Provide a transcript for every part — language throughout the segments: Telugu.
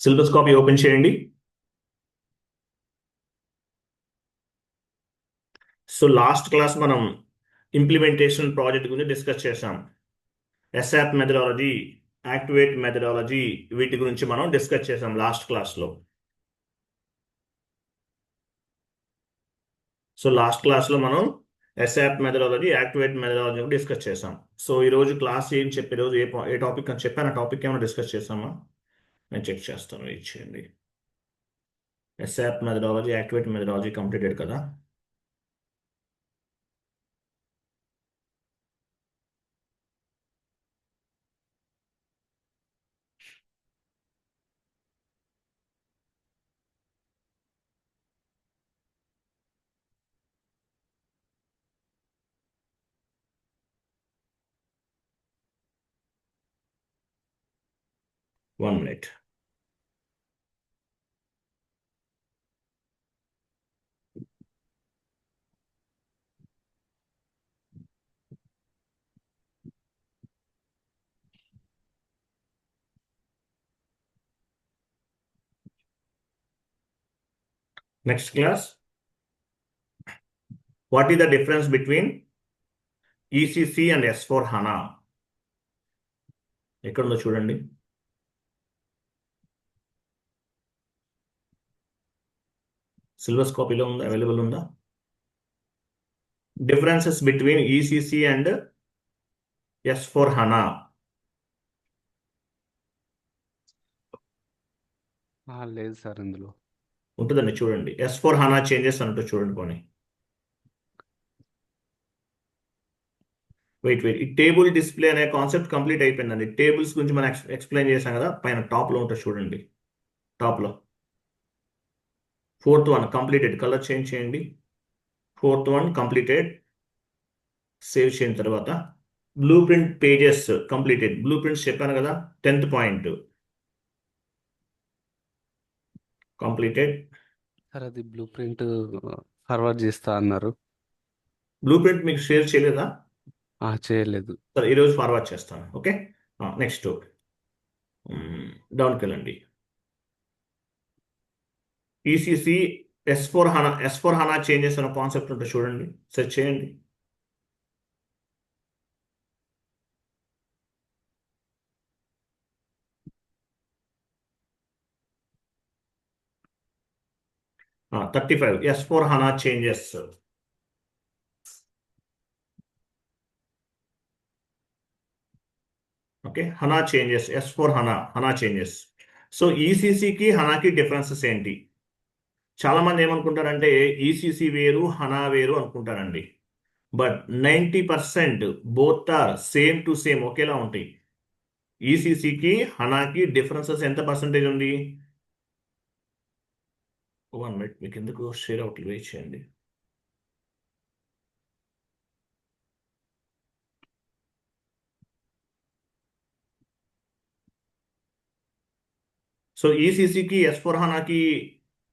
సిలబస్ కాపీ ఓపెన్ చేయండి. సో లాస్ట్ క్లాస్ మనం ఇంప్లిమెంటేషన్ ప్రాజెక్ట్ గురించి డిస్కస్ చేసాం. ఎస్ఆప్ మెథడాలజీ, యాక్టివేట్ మెథడాలజీ, వీటి గురించి మనం డిస్కస్ చేసాం లాస్ట్ క్లాస్లో. సో లాస్ట్ క్లాస్లో మనం ఎస్ఆప్ మెథడాలజీ, యాక్టివేట్ మెథడాలజీ డిస్కస్ చేసాం. సో ఈరోజు క్లాస్ ఏం చెప్పే రోజు ఏ టాపిక్ అని చెప్పాను, ఆ టాపిక్ ఏమైనా డిస్కస్ చేసామా? నేను చెక్ చేస్తాను, వెయిట్ చేయండి. ఎస్ఆప్ మెథడాలజీ, యాక్టివేట్ మెథడాలజీ కంప్లీటెడ్ కదా? One minute. Next class. What is the difference between ECC and S4 HANA? ఎక్కడుందో చూడండి. సిలబస్ కాపీలో ఉందా, అవైలబుల్ ఉందా? Differences between ECC and S4 HANA. లేదు సార్, ఇందులో ఉంటుందండి, చూడండి. S4 HANA చేంజెస్ అంటూ చూడండి. పోనీ వెయిట్. ఈ టేబుల్ డిస్ప్లే అనే కాన్సెప్ట్ కంప్లీట్ అయిపోయిందండి. టేబుల్స్ గురించి మనం ఎక్స్ప్లెయిన్ చేసాం కదా, పైన టాప్లో ఉంటుంది చూడండి. టాప్లో 4th one completed. Colour change చేయండి. 4th one completed. సేవ్ చేసిన తర్వాత blue print pages completed. Blue prints చెప్పాను కదా, 10th పాయింట్ కంప్లీటెడ్. సార్ అది బ్లూ ప్రింట్ ఫార్వర్డ్ చేస్తా అన్నారు. బ్లూ ప్రింట్ మీకు షేర్ చేయలేదా? చేయలేదు. సరే, ఈరోజు ఫార్వర్డ్ చేస్తాను. ఓకే, నెక్స్ట్ డౌన్కి వెళ్ళండి. ఈసీసీ S4 HANA చేంజెస్ అనే కాన్సెప్ట్ ఉంటే చూడండి, సెర్చ్ చేయండి. ఆ, 35 S4 HANA changes. Okay, HANA changes, S4 HANA changes. So ఈసీసీకి హనాకి డిఫరెన్సెస్ ఏంటి? చాలా మంది ఏమనుకుంటారంటే ఈసీసీ వేరు, హనా వేరు అనుకుంటారండి. But 90% both are same to same, ఒకేలా ఉంటాయి. ఈసీసీకి హనాకి డిఫరెన్సెస్ ఎంత పర్సెంటేజ్ ఉంది? 1 మినిట్, మీకు ఎందుకు షేర్ అవుట్ వెయిట్ చేయండి. సో ఈసీసీకి S4 హనాకి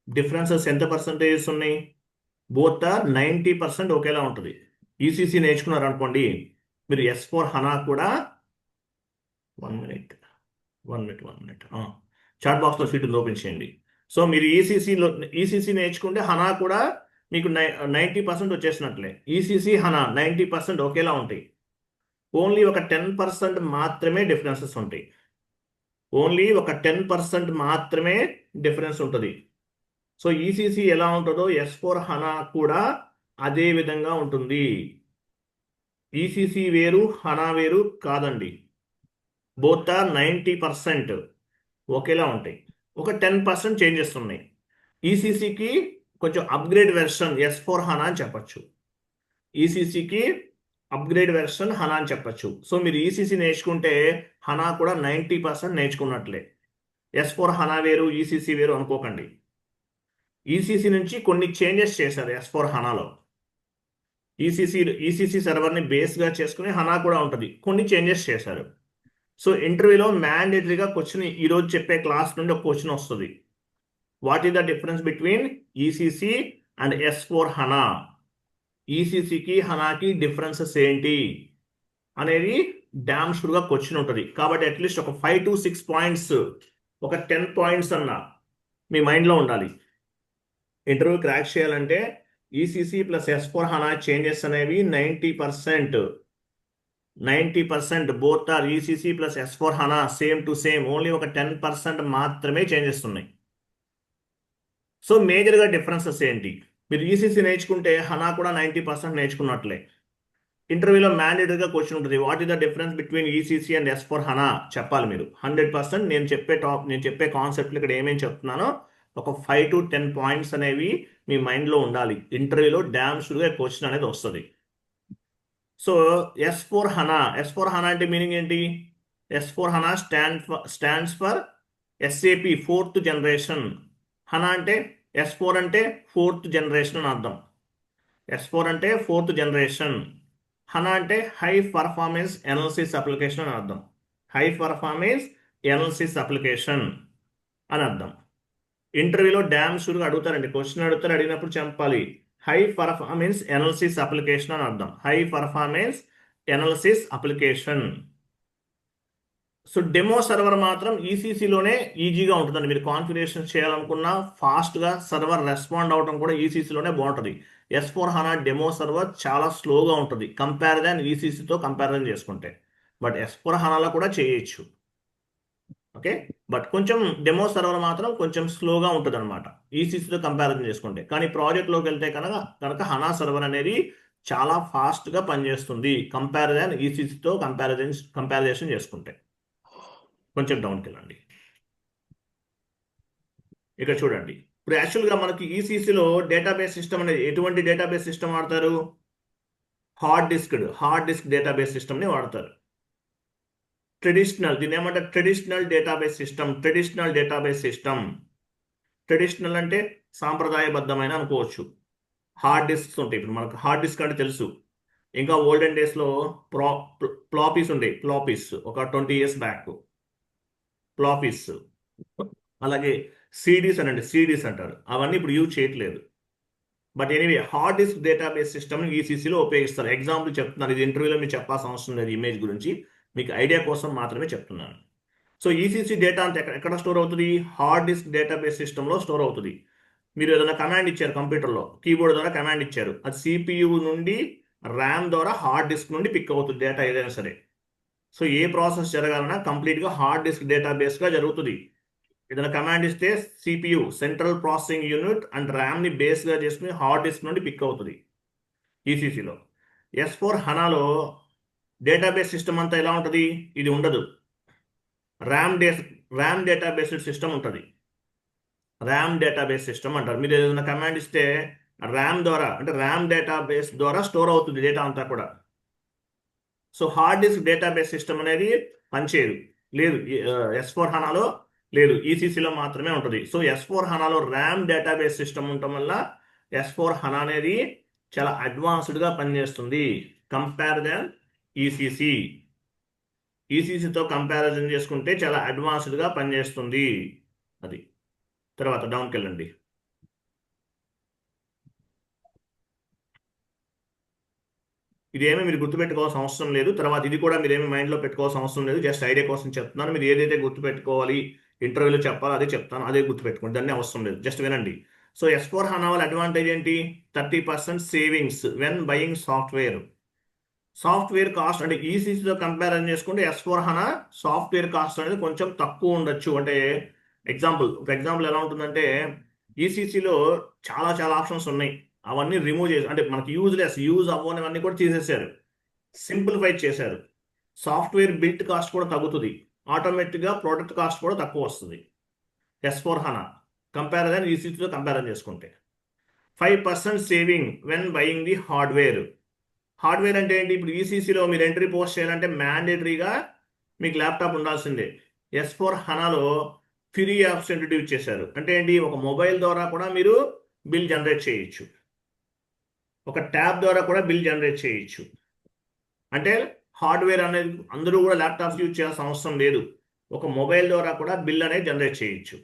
డిఫరెన్సెస్ ఎంత పర్సెంటేజెస్ ఉన్నాయి? బోత్ ఆర్ 90% ఒకేలా ఉంటుంది. ఈసీసీ నేర్చుకున్నారు అనుకోండి, మీరు S4 హనా కూడా 1 మినిట్ చాట్ బాక్స్లో షీట్ ఓపెన్ చేయండి. సో మీరు ఈసీసీ నేర్చుకుంటే హనా కూడా మీకు 90% వచ్చేసినట్లే. ఈసీసీ హనా 90% ఒకేలా ఉంటాయి. ఓన్లీ ఒక 10% మాత్రమే డిఫరెన్సెస్ ఉంటాయి. ఓన్లీ ఒక 10% మాత్రమే డిఫరెన్స్ ఉంటుంది. సో ఈసీసీ ఎలా ఉంటుందో S4 హనా కూడా అదే విధంగా ఉంటుంది. ఈసీసీ వేరు, హనా వేరు కాదండి. బోత్ ఆర్ 90% ఒకేలా ఉంటాయి. ఒక 10% చేంజెస్ ఉన్నాయి. ఈసీసీకి కొంచెం అప్గ్రేడ్ వెర్షన్ S4 హనా అని చెప్పచ్చు. ఈసీసీకి అప్గ్రేడ్ వెర్షన్ హనా అని చెప్పచ్చు. సో మీరు ఈసీసీ నేర్చుకుంటే హనా కూడా 90% నేర్చుకున్నట్లే. S4 హనా వేరు, ఈసీసీ వేరు అనుకోకండి. ఈసీసీ నుంచి కొన్ని చేంజెస్ చేశారు S4 హనాలో. ఈసీసీ సర్వర్ని బేస్గా చేసుకుని హనా కూడా ఉంటుంది, కొన్ని చేంజెస్ చేశారు. సో ఇంటర్వ్యూలో మ్యాండేటరీగా క్వశ్చన్, ఈరోజు చెప్పే క్లాస్ నుండి ఒక క్వశ్చన్ వస్తుంది. What is the difference between ECC and S4 HANA? ఈసీసీకి హనాకి డిఫరెన్సెస్ ఏంటి అనేది డ్యామ్ షూర్గా క్వశ్చన్ ఉంటుంది. కాబట్టి అట్లీస్ట్ ఒక 5 to 6 పాయింట్స్, ఒక 10 పాయింట్స్ అన్న మీ మైండ్లో ఉండాలి. ఇంటర్వ్యూ క్రాక్ చేయాలంటే ECC plus S4 HANA changes అనేవి 90% both are ECC plus S4 HANA same to same. Only ఒక 10% మాత్రమే చేంజెస్ ఉన్నాయి. సో మేజర్గా డిఫరెన్సెస్ ఏంటి? మీరు ఈసీసీ నేర్చుకుంటే హనా కూడా 90% నేర్చుకున్నట్లే. ఇంటర్వ్యూలో మ్యాండేటరీగా క్వశ్చన్ ఉంటుంది, what is the difference between ECC and S4 హనా చెప్పాలి మీరు. 100% నేను చెప్పే కాన్సెప్ట్లు ఇక్కడ ఏమేమి చెప్తున్నానో ఒక 5 to 10 పాయింట్స్ అనేవి మీ మైండ్లో ఉండాలి. ఇంటర్వ్యూలో డ్యామ్ షూర్గా క్వశ్చన్ అనేది వస్తుంది. సో S4 హనా అంటే మీనింగ్ ఏంటి? S4 HANA stands for SAP 4th generation. HANA అంటే S4 అంటే 4th జనరేషన్ అని అర్థం. S4 అంటే 4th జనరేషన్. హనా అంటే హై పర్ఫార్మెన్స్ ఎనాలిసిస్ అప్లికేషన్ అని అర్థం. హై పర్ఫార్మెన్స్ ఎనాలిసిస్ అప్లికేషన్ అని అర్థం. ఇంటర్వ్యూలో డ్యామ్ షూర్గా అడుగుతారండి, క్వశ్చన్ అడుగుతారు. అడిగినప్పుడు చెప్పాలి హై పర్ఫార్మెన్స్ ఎనాలిసిస్ అప్లికేషన్ అని అర్థం. High performance analysis application. So demo server మాత్రం ఈసీసీలోనే ఈజీగా ఉంటుందండి. మీరు కాన్ఫిగరేషన్ చేయాలనుకున్నా ఫాస్ట్గా సర్వర్ రెస్పాండ్ అవడం కూడా ఈసీసీలోనే బాగుంటుంది. S4 హనా డెమో సర్వర్ చాలా స్లోగా ఉంటుంది కంపారిజన్ ఈసీసీతో కంపారిజన్ చేసుకుంటే. బట్ S4 హనాలో కూడా చేయొచ్చు, ఓకే. బట్ కొంచెం డెమో సర్వర్ మాత్రం కొంచెం స్లోగా ఉంటుంది అనమాట ఈసీసీతో కంపారిజన్ చేసుకుంటే. కానీ ప్రాజెక్ట్లోకి వెళ్తే కనుక హనా సర్వర్ అనేది చాలా ఫాస్ట్గా పనిచేస్తుంది ఈసీసీతో కంపారిజన్ చేసుకుంటే. కొంచెం డౌన్కి వెళ్ళండి. ఇక్కడ చూడండి, ఇప్పుడు యాక్చువల్గా మనకి ఈసీసీలో డేటాబేస్ సిస్టమ్ అనేది ఎటువంటి డేటాబేస్ సిస్టమ్ వాడతారు? హార్డ్ డిస్క్ డేటాబేస్ సిస్టమ్ని వాడతారు. దీన్ని ఏమంటారు? Traditional database system. ట్రెడిషనల్ అంటే సాంప్రదాయబద్ధమైన అనుకోవచ్చు. హార్డ్ డిస్క్స్ ఉంటాయి. ఇప్పుడు మనకు హార్డ్ డిస్క్ అంటే తెలుసు. ఇంకా ఓల్డెన్ డేస్లో ఫ్లాపీస్ ఉండేవి. ఒక 20 years బ్యాక్ ఫ్లాపీస్. అలాగే సిడీస్ అంటారు. అవన్నీ ఇప్పుడు యూజ్ చేయట్లేదు. But anyway hard disk database system ఈసీసీలో ఉపయోగిస్తారు. ఎగ్జాంపుల్ చెప్తున్నాను, ఇది ఇంటర్వ్యూలో మీరు చెప్పాల్సిన అవసరం లేదు. ఇమేజ్ గురించి మీకు ఐడియా కోసం మాత్రమే చెప్తున్నాను. సో ఈసీసీ డేటా అంతా ఎక్కడ స్టోర్ అవుతుంది? హార్డ్ డిస్క్ డేటాబేస్ సిస్టంలో స్టోర్ అవుతుంది. మీరు ఏదైనా కమాండ్ ఇచ్చారు కంప్యూటర్లో, కీబోర్డ్ ద్వారా కమాండ్ ఇచ్చారు, అది CPU నుండి ర్యామ్ ద్వారా హార్డ్ డిస్క్ నుండి పిక్ అవుతుంది డేటా ఏదైనా సరే. సో ఏ ప్రాసెస్ జరగాలన్నా కంప్లీట్గా హార్డ్ డిస్క్ డేటాబేస్గా జరుగుతుంది. ఏదైనా కమాండ్ ఇస్తే CPU central processing unit and ర్యామ్ని బేస్గా చేసుకుని హార్డ్ డిస్క్ నుండి పిక్ అవుతుంది ఈసీసీలో. S4 హనాలో డేటాబేస్ సిస్టమ్ అంతా ఎలా ఉంటుంది? ఇది ఉండదు. ర్యామ్ డేటాబేస్డ్ సిస్టమ్ ఉంటుంది. ర్యామ్ డేటాబేస్ సిస్టమ్ అంటారు. మీరు ఏదైనా కమాండ్ ఇస్తే ర్యామ్ ద్వారా, అంటే ర్యామ్ డేటాబేస్ ద్వారా స్టోర్ అవుతుంది డేటా అంతా కూడా. So hard disk database system అనేది పనిచేయదు, లేదు S4 హనాలో లేదు, ఈసీసీలో మాత్రమే ఉంటుంది. సో S4 హనాలో ర్యామ్ డేటాబేస్ సిస్టమ్ ఉండటం వల్ల S4 హనా అనేది చాలా అడ్వాన్స్డ్గా పనిచేస్తుంది కంపారిజన్ ఈసీసీతో కంపారిజన్ చేసుకుంటే చాలా అడ్వాన్స్డ్గా పనిచేస్తుంది. అది తర్వాత డౌన్కి వెళ్ళండి. ఇదేమీ మీరు గుర్తుపెట్టుకోవాల్సిన అవసరం లేదు. తర్వాత ఇది కూడా మీరు ఏమి మైండ్లో పెట్టుకోవాల్సిన అవసరం లేదు. జస్ట్ ఐడియా కోసం చెప్తున్నాను. మీరు ఏదైతే గుర్తుపెట్టుకోవాలి ఇంటర్వ్యూలో చెప్పాలో అదే చెప్తాను, అదే గుర్తుపెట్టుకోండి. దాన్ని అవసరం లేదు, జస్ట్ వినండి. సో S4 హనా వల్ల అడ్వాంటేజ్ ఏంటి? 30% savings when buying software cost. అంటే ఈసీసీతో కంపారిజన్ చేసుకుంటే S4 హనా సాఫ్ట్వేర్ కాస్ట్ అనేది కొంచెం తక్కువ ఉండొచ్చు. అంటే ఒక ఎగ్జాంపుల్ ఎలా ఉంటుందంటే, ఈసీసీలో చాలా చాలా ఆప్షన్స్ ఉన్నాయి, అవన్నీ రిమూవ్ చేసి, అంటే మనకి యూజ్ అవ్వనివన్నీ కూడా తీసేశారు, సింప్లిఫై చేశారు. సాఫ్ట్వేర్ బిల్ట్ కాస్ట్ కూడా తగ్గుతుంది, ఆటోమేటిక్గా ప్రోడక్ట్ కాస్ట్ కూడా తక్కువ వస్తుంది S4 హనా ఈసీసీతో కంపారిజన్ చేసుకుంటే. 5% saving when buying the hardware అంటే ఏంటి? ఇప్పుడు ఈసీసీలో మీరు ఎంట్రీ పోస్ట్ చేయాలంటే మ్యాండేటరీగా మీకు ల్యాప్టాప్ ఉండాల్సిందే. S4 హనాలో ఫ్రీ యాప్స్ ఇంట్రడ్యూస్ చేశారు. అంటే ఏంటి? ఒక మొబైల్ ద్వారా కూడా మీరు బిల్ జనరేట్ చేయొచ్చు, ఒక ట్యాబ్ ద్వారా కూడా బిల్ జనరేట్ చేయొచ్చు. అంటే హార్డ్వేర్ అనేది అందరూ కూడా ల్యాప్టాప్స్ యూజ్ చేయాల్సిన అవసరం లేదు, ఒక మొబైల్ ద్వారా కూడా బిల్ అనేది జనరేట్ చేయొచ్చు.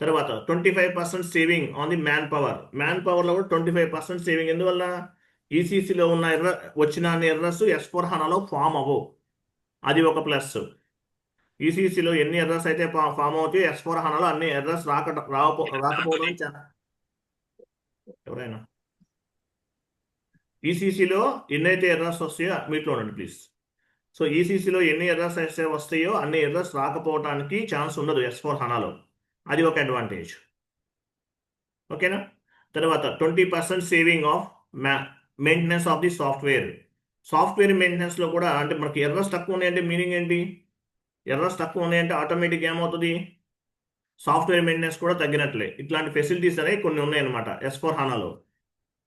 తర్వాత 25% సేవింగ్ ఆన్ ది మ్యాన్ పవర్లో కూడా 25% సేవింగ్. ఎందువల్ల? ఈసీసీలో వచ్చిన ఎర్రర్స్ S4 హనాలో ఫామ్ అవ్వవు. అది ఒక ప్లస్. ఈసీసీలో ఎన్ని ఎర్రర్స్ అయితే ఫామ్ అవుతాయో S4 హనాలో అన్ని ఎర్రర్స్ రాకపోవడం ఎవరైనా ఈసీసీలో ఎన్నైతే ఎర్రర్స్ వస్తాయో మీట్లో ఉండండి ప్లీజ్. సో ఈసీసీలో ఎన్ని ఎర్రర్స్ అయితే వస్తాయో అన్ని ఎర్రర్స్ రాకపోవడానికి ఛాన్స్ ఉండదు S4 హనాలో. అది ఒక అడ్వాంటేజ్. ఓకేనా. తర్వాత 20% saving of maintenance of the software. Software మెయింటెనెన్స్లో కూడా అంటే మనకి ఎర్రర్స్ తక్కువ ఉన్నాయంటే మీనింగ్ ఏంటి? ఎర్రర్స్ తక్కువ ఉన్నాయంటే ఆటోమేటిక్ ఏమవుతుంది? సాఫ్ట్వేర్ మెయింటెనెన్స్ కూడా తగ్గినట్లే. ఇట్లాంటి ఫెసిలిటీస్ అనేవి కొన్ని ఉన్నాయన్నమాట S4 హనాలో.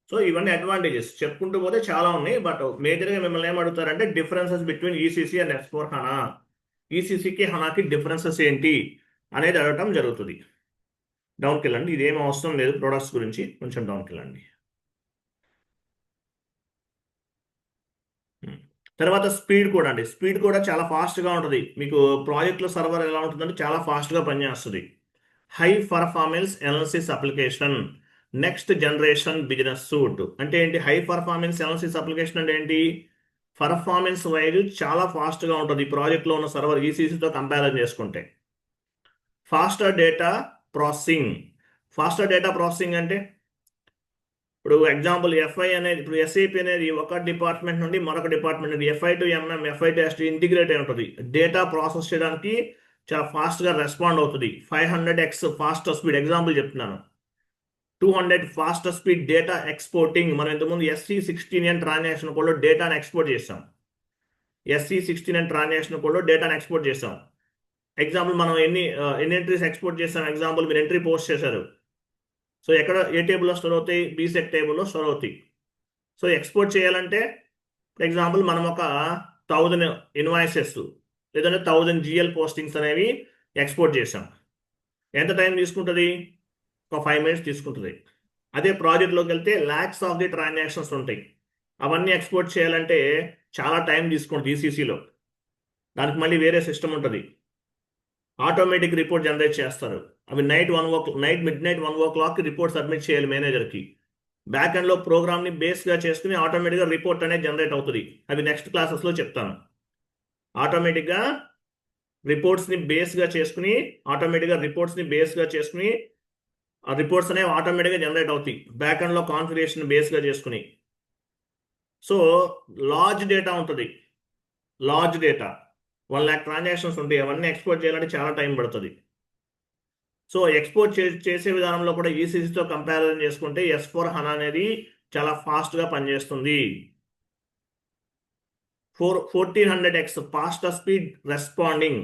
సో ఇవన్నీ అడ్వాంటేజెస్ చెప్పుకుంటూ పోతే చాలా ఉన్నాయి. బట్ మేజర్గా మిమ్మల్ని ఏమడుగుతారంటే differences between ECC and S4 HANA, ఈసీసీకి హనాకి డిఫరెన్సెస్ ఏంటి అనేది అడగటం జరుగుతుంది. డౌన్కి వెళ్ళండి. ఇదేం అవసరం లేదు ప్రొడక్ట్స్ గురించి, కొంచెం డౌన్కి వెళ్ళండి. తర్వాత స్పీడ్ కూడా అండి. స్పీడ్ కూడా చాలా ఫాస్ట్గా ఉంటుంది. మీకు ప్రాజెక్ట్లో సర్వర్ ఎలా ఉంటుందంటే చాలా ఫాస్ట్గా పనిచేస్తుంది. High performance analysis application, next generation business suit అంటే ఏంటి? హై పర్ఫార్మెన్స్ ఎనాలిసిస్ అప్లికేషన్ అంటే ఏంటి? పర్ఫార్మెన్స్ వైజ్ చాలా ఫాస్ట్గా ఉంటుంది ప్రాజెక్ట్లో ఉన్న సర్వర్ ఈసీసీతో కంపారిజన్ చేసుకుంటే. Faster data processing. Faster data processing అంటే ఇప్పుడు ఎగ్జాంపుల్ ఎఫ్ఐ అనేది, ఇప్పుడు ఎస్ఏపి అనేది ఒక డిపార్ట్మెంట్ నుండి మరొక డిపార్ట్మెంట్ నుండి FI to MM, FI to ST integrate అయి ఉంటుంది. డేటా ప్రాసెస్ చేయడానికి చాలా ఫాస్ట్గా రెస్పాండ్ అవుతుంది. 500x ఫాస్టర్ స్పీడ్ ఎగ్జాంపుల్ చెప్తున్నాను. 200 ఫాస్టర్ స్పీడ్ డేటా ఎక్స్పోర్టింగ్. మనం ఇంతకుముందు SC16N ట్రాన్సాక్షన్ కోడ్లో డేటాను ఎక్స్పోర్ట్ చేస్తాం. SC16N ట్రాన్సాక్షన్ కోడ్లో డేటాను ఎక్స్పోర్ట్ చేస్తాం. ఎగ్జాంపుల్ మనం ఎన్ని ఎంట్రీస్ ఎక్స్పోర్ట్ చేస్తాం. ఎగ్జాంపుల్ మీరు ఎంట్రీ పోస్ట్ చేశారు. సో ఎక్కడ ఏ టేబుల్లో స్టోర్ అవుతాయి? బీసెట్ టేబుల్లో స్టోర్ అవుతాయి. సో ఎక్స్పోర్ట్ చేయాలంటే ఫర్ ఎగ్జాంపుల్ మనం ఒక 1000 ఇన్వాయిసెస్ లేదంటే 1000 GL పోస్టింగ్స్ అనేవి ఎక్స్పోర్ట్ చేసాం. ఎంత టైం తీసుకుంటుంది? ఒక 5 minutes తీసుకుంటుంది. అదే ప్రాజెక్ట్లోకి వెళ్తే ల్యాక్స్ ఆఫ్ ది ట్రాన్సాక్షన్స్ ఉంటాయి. అవన్నీ ఎక్స్పోర్ట్ చేయాలంటే చాలా టైం తీసుకుంటుంది ఈసీసీలో. దానికి మళ్ళీ వేరే సిస్టమ్ ఉంటుంది. ఆటోమేటిక్ రిపోర్ట్ జనరేట్ చేస్తారు. అవి mid night 1 o'clock report submit చేయాలి మేనేజర్కి. బ్యాక్ ఎండ్లో ప్రోగ్రామ్ని బేస్గా చేసుకుని ఆటోమేటిక్గా రిపోర్ట్ అనేది జనరేట్ అవుతుంది. అవి నెక్స్ట్ క్లాసెస్లో చెప్తాను. ఆటోమేటిక్గా రిపోర్ట్స్ని బేస్గా చేసుకుని ఆ రిపోర్ట్స్ అనేవి ఆటోమేటిక్గా జనరేట్ అవుతాయి బ్యాక్ ఎండ్లో కాన్ఫిగరేషన్ బేస్గా చేసుకుని. సో లార్జ్ డేటా ఉంటుంది. లార్జ్ డేటా 1 lakh ట్రాన్సాక్షన్స్ ఉంటాయి. అవన్నీ ఎక్స్పోర్ట్ చేయాలంటే చాలా టైం పడుతుంది. సో ఎక్స్పోర్ట్ చేసే విధానంలో కూడా ఈసీసీతో కంపారిజన్ చేసుకుంటే S4 హనా అనేది చాలా ఫాస్ట్గా పనిచేస్తుంది. 1400x faster speed responding.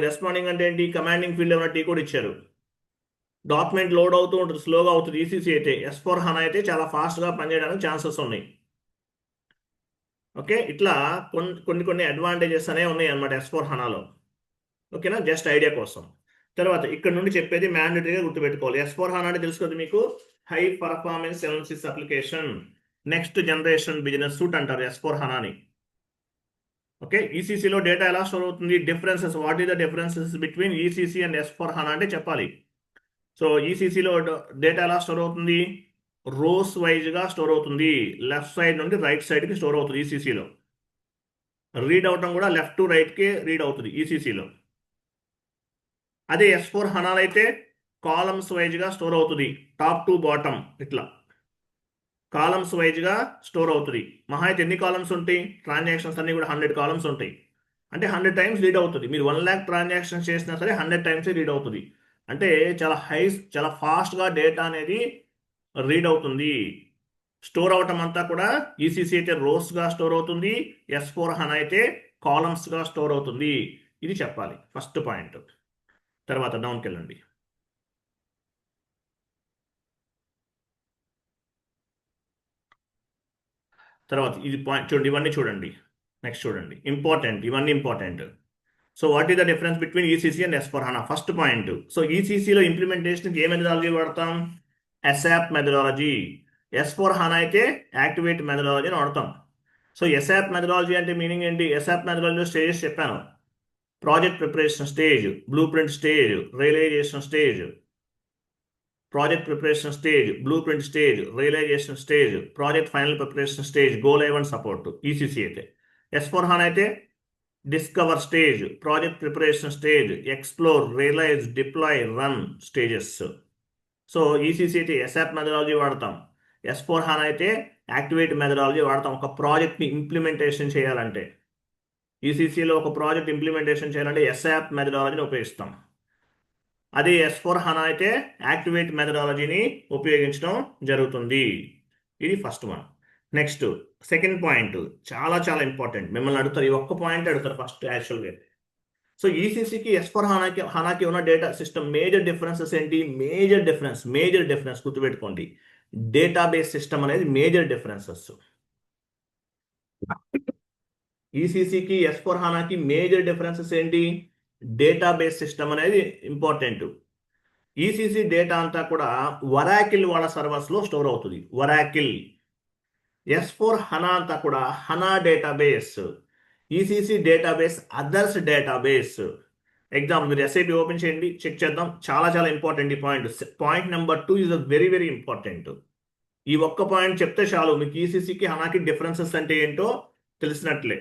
Responding అంటే ఏంటి? కమాండింగ్ ఫీల్డ్ ఏమైనా టీ కూడా ఇచ్చారు. డాక్యుమెంట్ లోడ్ అవుతూ ఉంటుంది, స్లోగా అవుతుంది ఈసీసీ అయితే. S4 హనా అయితే చాలా ఫాస్ట్గా పనిచేయడానికి ఛాన్సెస్ ఉన్నాయి. ఓకే, ఇట్లా కొన్ని అడ్వాంటేజెస్ అనేవి ఉన్నాయి అన్నమాట S4 హనాలో. ఓకేనా, జస్ట్ ఐడియా కోసం. తర్వాత ఇక్కడ నుండి చెప్పేది మ్యాండేటరీగా గుర్తుపెట్టుకోవాలి. S4 హనా అంటే తెలుసు కదా మీకు, high performance analysis application, next generation business suit అంటారు S4 హనాని. ఓకే, ఈసీసీలో డేటా ఎలా స్టోర్ అవుతుంది? Differences, what is the differences between ECC and S4 హనా అంటే చెప్పాలి. సో ఈసీసీలో డేటా ఎలా స్టోర్ అవుతుంది? రోస్ వైజ్గా స్టోర్ అవుతుంది. లెఫ్ట్ సైడ్ నుండి రైట్ సైడ్కి స్టోర్ అవుతుంది ఈసీసీలో. రీడ్ అవటం కూడా లెఫ్ట్ టు రైట్కి రీడ్ అవుతుంది ఈసీసీలో. అదే S4 హనాలో అయితే కాలమ్స్ వైజ్గా స్టోర్ అవుతుంది. టాప్ టు బాటమ్ ఇట్లా కాలమ్స్ వైజ్గా స్టోర్ అవుతుంది. మహా అయితే ఎన్ని కాలమ్స్ ఉంటాయి? ట్రాన్సాక్షన్స్ అన్ని కూడా 100 కాలమ్స్ ఉంటాయి. అంటే 100 times రీడ్ అవుతుంది. మీరు 1 lakh ట్రాన్సాక్షన్స్ చేసినా సరే 100 times రీడ్ అవుతుంది. అంటే చాలా ఫాస్ట్గా డేటా అనేది రీడ్ అవుతుంది. స్టోర్ అవటం అంతా కూడా ఈసీసీ అయితే రోస్గా స్టోర్ అవుతుంది. S4 హనా అయితే కాలమ్స్గా స్టోర్ అవుతుంది. ఇది చెప్పాలి ఫస్ట్ పాయింట్. తర్వాత డౌన్కి వెళ్ళండి. తర్వాత ఇది పాయింట్ చూడండి, ఇవన్నీ చూడండి. నెక్స్ట్ చూడండి, ఇవన్నీ important. So what is the difference between ECC and S4 HANA? First point. So ఈసీసీలో ఇంప్లిమెంటేషన్కి ఏ మెథడాలజీ వాడతాం? ASAP methodology. S4 హనా అయితే యాక్టివేట్ మెథడాలజీ అని వాడతాం. సో ASAP మెథడాలజీ అంటే మీనింగ్ ఏంటి? ASAP మెథడాలజీలో స్టేజెస్ చెప్పాను. Project preparation stage, blue print stage, realisation stage. Project preparation stage, blue print stage, realisation stage, project final preparation stage, go live and support ECC అయితే. S4 HANA అయితే discover stage, project preparation stage, explore, realize, deploy, run stages. So ECC అయితే ఎస్ఆప్ మెథడాలజీ వాడతాం. S4 HANA అయితే యాక్టివేట్ మెథడాలజీ వాడతాం ఒక ప్రాజెక్ట్ని ఇంప్లిమెంటేషన్ చేయాలంటే. ఈసీసీలో ఒక ప్రాజెక్ట్ ఇంప్లిమెంటేషన్ చేయాలంటే ఎస్ఆప్ మెథడాలజీని ఉపయోగిస్తాం. అదే S4 HANA అయితే యాక్టివేట్ మెథడాలజీని ఉపయోగించడం జరుగుతుంది. ఇది first one. Next second point చాలా చాలా ఇంపార్టెంట్. మిమ్మల్ని అడుగుతారు, ఈ ఒక్క పాయింట్ అడుగుతారు ఫస్ట్ యాక్చువల్గా. సో ఈసీసీకి S4 HANAకి ఉన్న డేటా సిస్టమ్ మేజర్ డిఫరెన్సెస్ ఏంటి? మేజర్ డిఫరెన్స్ గుర్తుపెట్టుకోండి. డేటాబేస్ సిస్టమ్ అనేది మేజర్ డిఫరెన్సెస్. ఈసీసీకి S4 HANAకి మేజర్ డిఫరెన్సెస్ ఏంటి? డేటాబేస్ సిస్టమ్ అనేది ఇంపార్టెంట్. ఈసీసీ డేటా అంతా కూడా వరాకిల్ వాళ్ళ సర్వర్స్లో స్టోర్ అవుతుంది. వరాకిల్. S4 HANA అంతా కూడా హనా database. ECC database others database. Example మీరు ఎస్ఐపి ఓపెన్ చేయండి, చెక్ చేద్దాం. చాలా చాలా ఇంపార్టెంట్ ఈ point. Point number 2 is very very important. ఈ ఒక్క పాయింట్ చెప్తే చాలు మీకు ఈసీసీకి హనాకి డిఫరెన్సెస్ అంటే ఏంటో తెలిసినట్లే.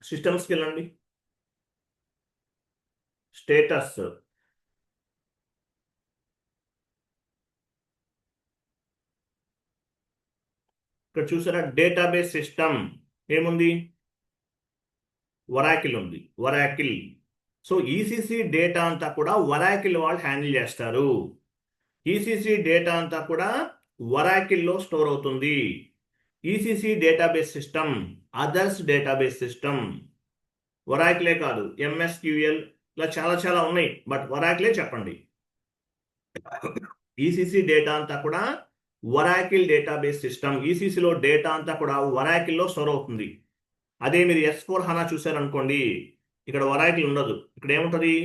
సిస్టమ్స్కి వెళ్ళండి. స్టేటస్. ఇక్కడ చూసారా డేటాబేస్ సిస్టమ్ ఏముంది? వరాకిల్ ఉంది. వరాకిల్. సో ఈసీసీ డేటా అంతా కూడా వరాకిల్ వాళ్ళు హ్యాండిల్ చేస్తారు. ఈసీసీ డేటా అంతా కూడా వరాకిల్లో స్టోర్ అవుతుంది. ECC database system others database system. వరాకిలే కాదు, ఎంఎస్క్యూఎల్ ఇలా చాలా చాలా ఉన్నాయి, బట్ వరాకిలే చెప్పండి. ఈసీసీ డేటా అంతా కూడా వరాకిల్ డేటాబేస్ సిస్టమ్. ఈసీసీలో డేటా అంతా కూడా వరాకిల్లో స్టోర్ అవుతుంది. అదే మీరు S4 HANA చూసారనుకోండి, ఇక్కడ వరాకిల్ ఉండదు. ఇక్కడ ఏముంటుంది?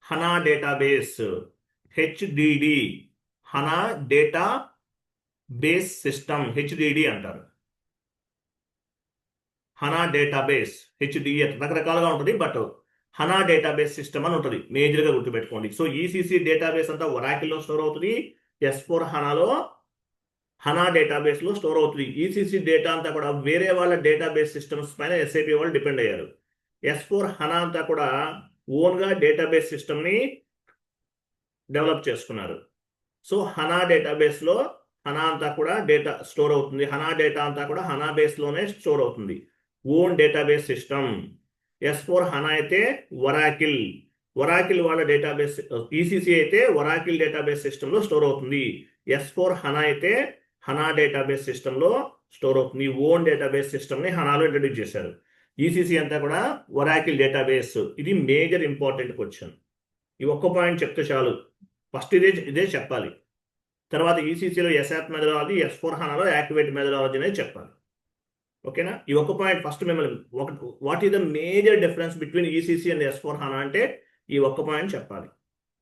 HANA database, HDD, HANA database system, HDD అంటారు. హనా డేటాబేస్, హెచ్డిడి రకరకాలుగా ఉంటుంది, బట్ హనా డేటాబేస్ సిస్టమ్ అని ఉంటుంది. మేజర్గా గుర్తుపెట్టుకోండి. సో ఈసీసీ డేటాబేస్ అంతా వరాకిల్లో స్టోర్ అవుతుంది. S4 HANAలో హనా డేటాబేస్లో స్టోర్ అవుతుంది. ఈసీసీ డేటా అంతా కూడా వేరే వాళ్ళ డేటాబేస్ సిస్టమ్స్ పైన ఎస్ఐపి వాళ్ళు డిపెండ్ అయ్యారు. S4 HANA అంతా కూడా ఓన్గా డేటాబేస్ సిస్టమ్ని డెవలప్ చేసుకున్నారు. సో హనా డేటాబేస్లో హనా అంతా కూడా డేటా స్టోర్ అవుతుంది. హనా డేటా అంతా కూడా హనా బేస్లోనే స్టోర్ అవుతుంది. Own database system. S4 HANA అయితే వరాకిల్. వరాకిల్ వాళ్ళ డేటాబేస్. ఈసీసీ అయితే వరాకిల్ డేటాబేస్ సిస్టంలో స్టోర్ అవుతుంది. S4 HANA అయితే హనా డేటాబేస్ సిస్టంలో స్టోర్ అవుతుంది. ఓన్ డేటాబేస్ సిస్టమ్ని హనాలో ఇంట్రడ్యూస్ చేశారు. ఈసీసీ అంతా కూడా వరాకిల్ డేటాబేస్. ఇది మేజర్ ఇంపార్టెంట్ క్వశ్చన్. ఈ ఒక్క పాయింట్ చెప్తే చాలు. ఫస్ట్ ఇదే చెప్పాలి. తర్వాత ఈసీసీలో ఎస్ఆప్ మెథడాలజీ, S4 HANAలో యాక్టివేట్ మెథడాలజీ అనేది చెప్పాలి. ఓకేనా? ఈ ఒక్క పాయింట్ ఫస్ట్ మిమ్మల్ని what is the major difference between ECC and S4 HANA అంటే ఈ ఒక్క పాయింట్ చెప్పాలి.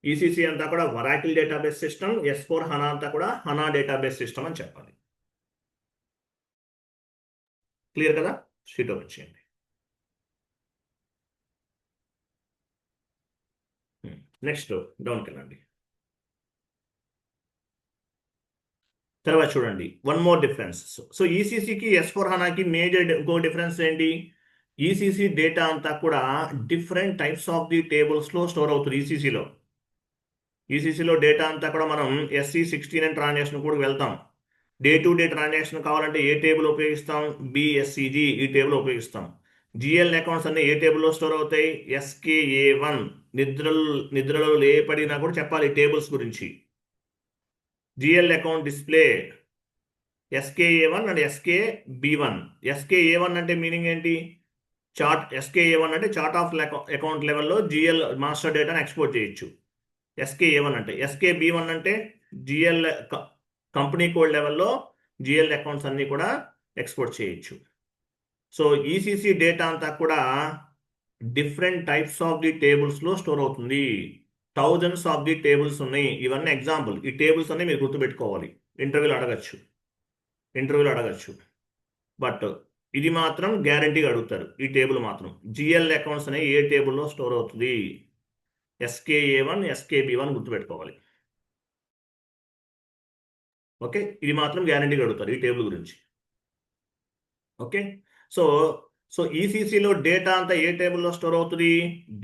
ఈసీసీ అంతా కూడా Oracle database system, S4 HANA అంతా కూడా హనా డేటాబేస్ సిస్టమ్ అని చెప్పాలి. క్లియర్ కదా? షీట్ ఓపెన్ చేయండి. నెక్స్ట్ డౌన్కి వెళ్ళండి. తర్వాత చూడండి వన్ మోర్ డిఫరెన్స్. సో ఈసీసీకి S4 HANAకి మేజర్ ఇంకో డిఫరెన్స్ ఏంటి? ఈసీసీ డేటా అంతా కూడా డిఫరెంట్ టైప్స్ ఆఫ్ ది టేబుల్స్లో స్టోర్ అవుతుంది. ఈసీసీలో డేటా అంతా కూడా మనం SC16 అని ట్రాన్సాక్షన్ కూడా వెళ్తాం. డే టు డే ట్రాన్సాక్షన్ కావాలంటే ఏ టేబుల్ ఉపయోగిస్తాం? BSCG ఈ టేబుల్ ఉపయోగిస్తాం. జిఎల్ అకౌంట్స్ అన్ని ఏ టేబుల్లో స్టోర్ అవుతాయి? SKA1. నిద్రలో లేపడినా కూడా చెప్పాలి టేబుల్స్ గురించి. GL account display SKA1 and SKB1. SKA1 అంటే మీనింగ్ ఏంటి? SKA1 అంటే చార్ట్ ఆఫ్ అకౌంట్ లెవెల్లో జిఎల్ మాస్టర్ డేటాను ఎక్స్పోర్ట్ చేయొచ్చు. SKA1 అంటే. SKB1 అంటే జిఎల్ కంపెనీ కోడ్ లెవెల్లో జిఎల్ అకౌంట్స్ అన్నీ కూడా ఎక్స్పోర్ట్ చేయొచ్చు. సో ఈసీసీ డేటా అంతా కూడా డిఫరెంట్ టైప్స్ ఆఫ్ ది టేబుల్స్లో స్టోర్ అవుతుంది. థౌజండ్స్ ఆఫ్ ది టేబుల్స్ ఉన్నాయి. ఇవన్నీ ఎగ్జాంపుల్. ఈ టేబుల్స్ అన్ని మీరు గుర్తుపెట్టుకోవాలి. ఇంటర్వ్యూలో అడగచ్చు. బట్ ఇది మాత్రం గ్యారంటీగా అడుగుతారు. ఈ టేబుల్ మాత్రం జిఎల్ అకౌంట్స్ అనే ఏ టేబుల్లో స్టోర్ అవుతుంది? SKA1 SKB1 గుర్తుపెట్టుకోవాలి. ఓకే, ఇది మాత్రం గ్యారంటీగా అడుగుతారు ఈ టేబుల్ గురించి. ఓకే, సో సో ఈసీసీలో డేటా అంతా ఏ టేబుల్లో స్టోర్ అవుతుంది?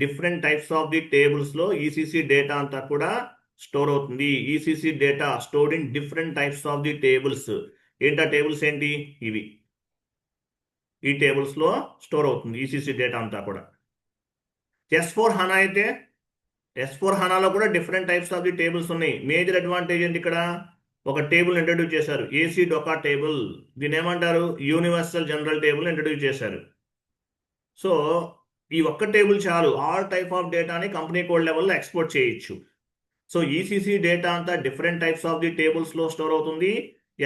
డిఫరెంట్ టైప్స్ ఆఫ్ ది టేబుల్స్లో ఈసీసీ డేటా అంతా కూడా స్టోర్ అవుతుంది. ECC data stored in different types of the tables. ఏంటా టేబుల్స్ ఏంటి? ఇవి. ఈ టేబుల్స్లో స్టోర్ అవుతుంది ఈసీసీ డేటా అంతా కూడా. S4 హనా అయితే S4 హనాలో కూడా different types of the tables ఉన్నాయి. మేజర్ అడ్వాంటేజ్ ఏంటి? ఇక్కడ ఒక టేబుల్ ఇంట్రడ్యూస్ చేశారు, ఏసీ డొకా టేబుల్. దీని ఏమంటారు? యూనివర్సల్ జనరల్ టేబుల్ ఇంట్రడ్యూస్ చేశారు. సో ఈ ఒక్క టేబుల్ చాలు ఆల్ టైప్ ఆఫ్ డేటాని కంపెనీ కోడ్ లెవెల్లో ఎక్స్పోర్ట్ చేయొచ్చు. సో ఈసీసీ డేటా అంతా డిఫరెంట్ టైప్స్ ఆఫ్ ది టేబుల్స్లో స్టోర్ అవుతుంది.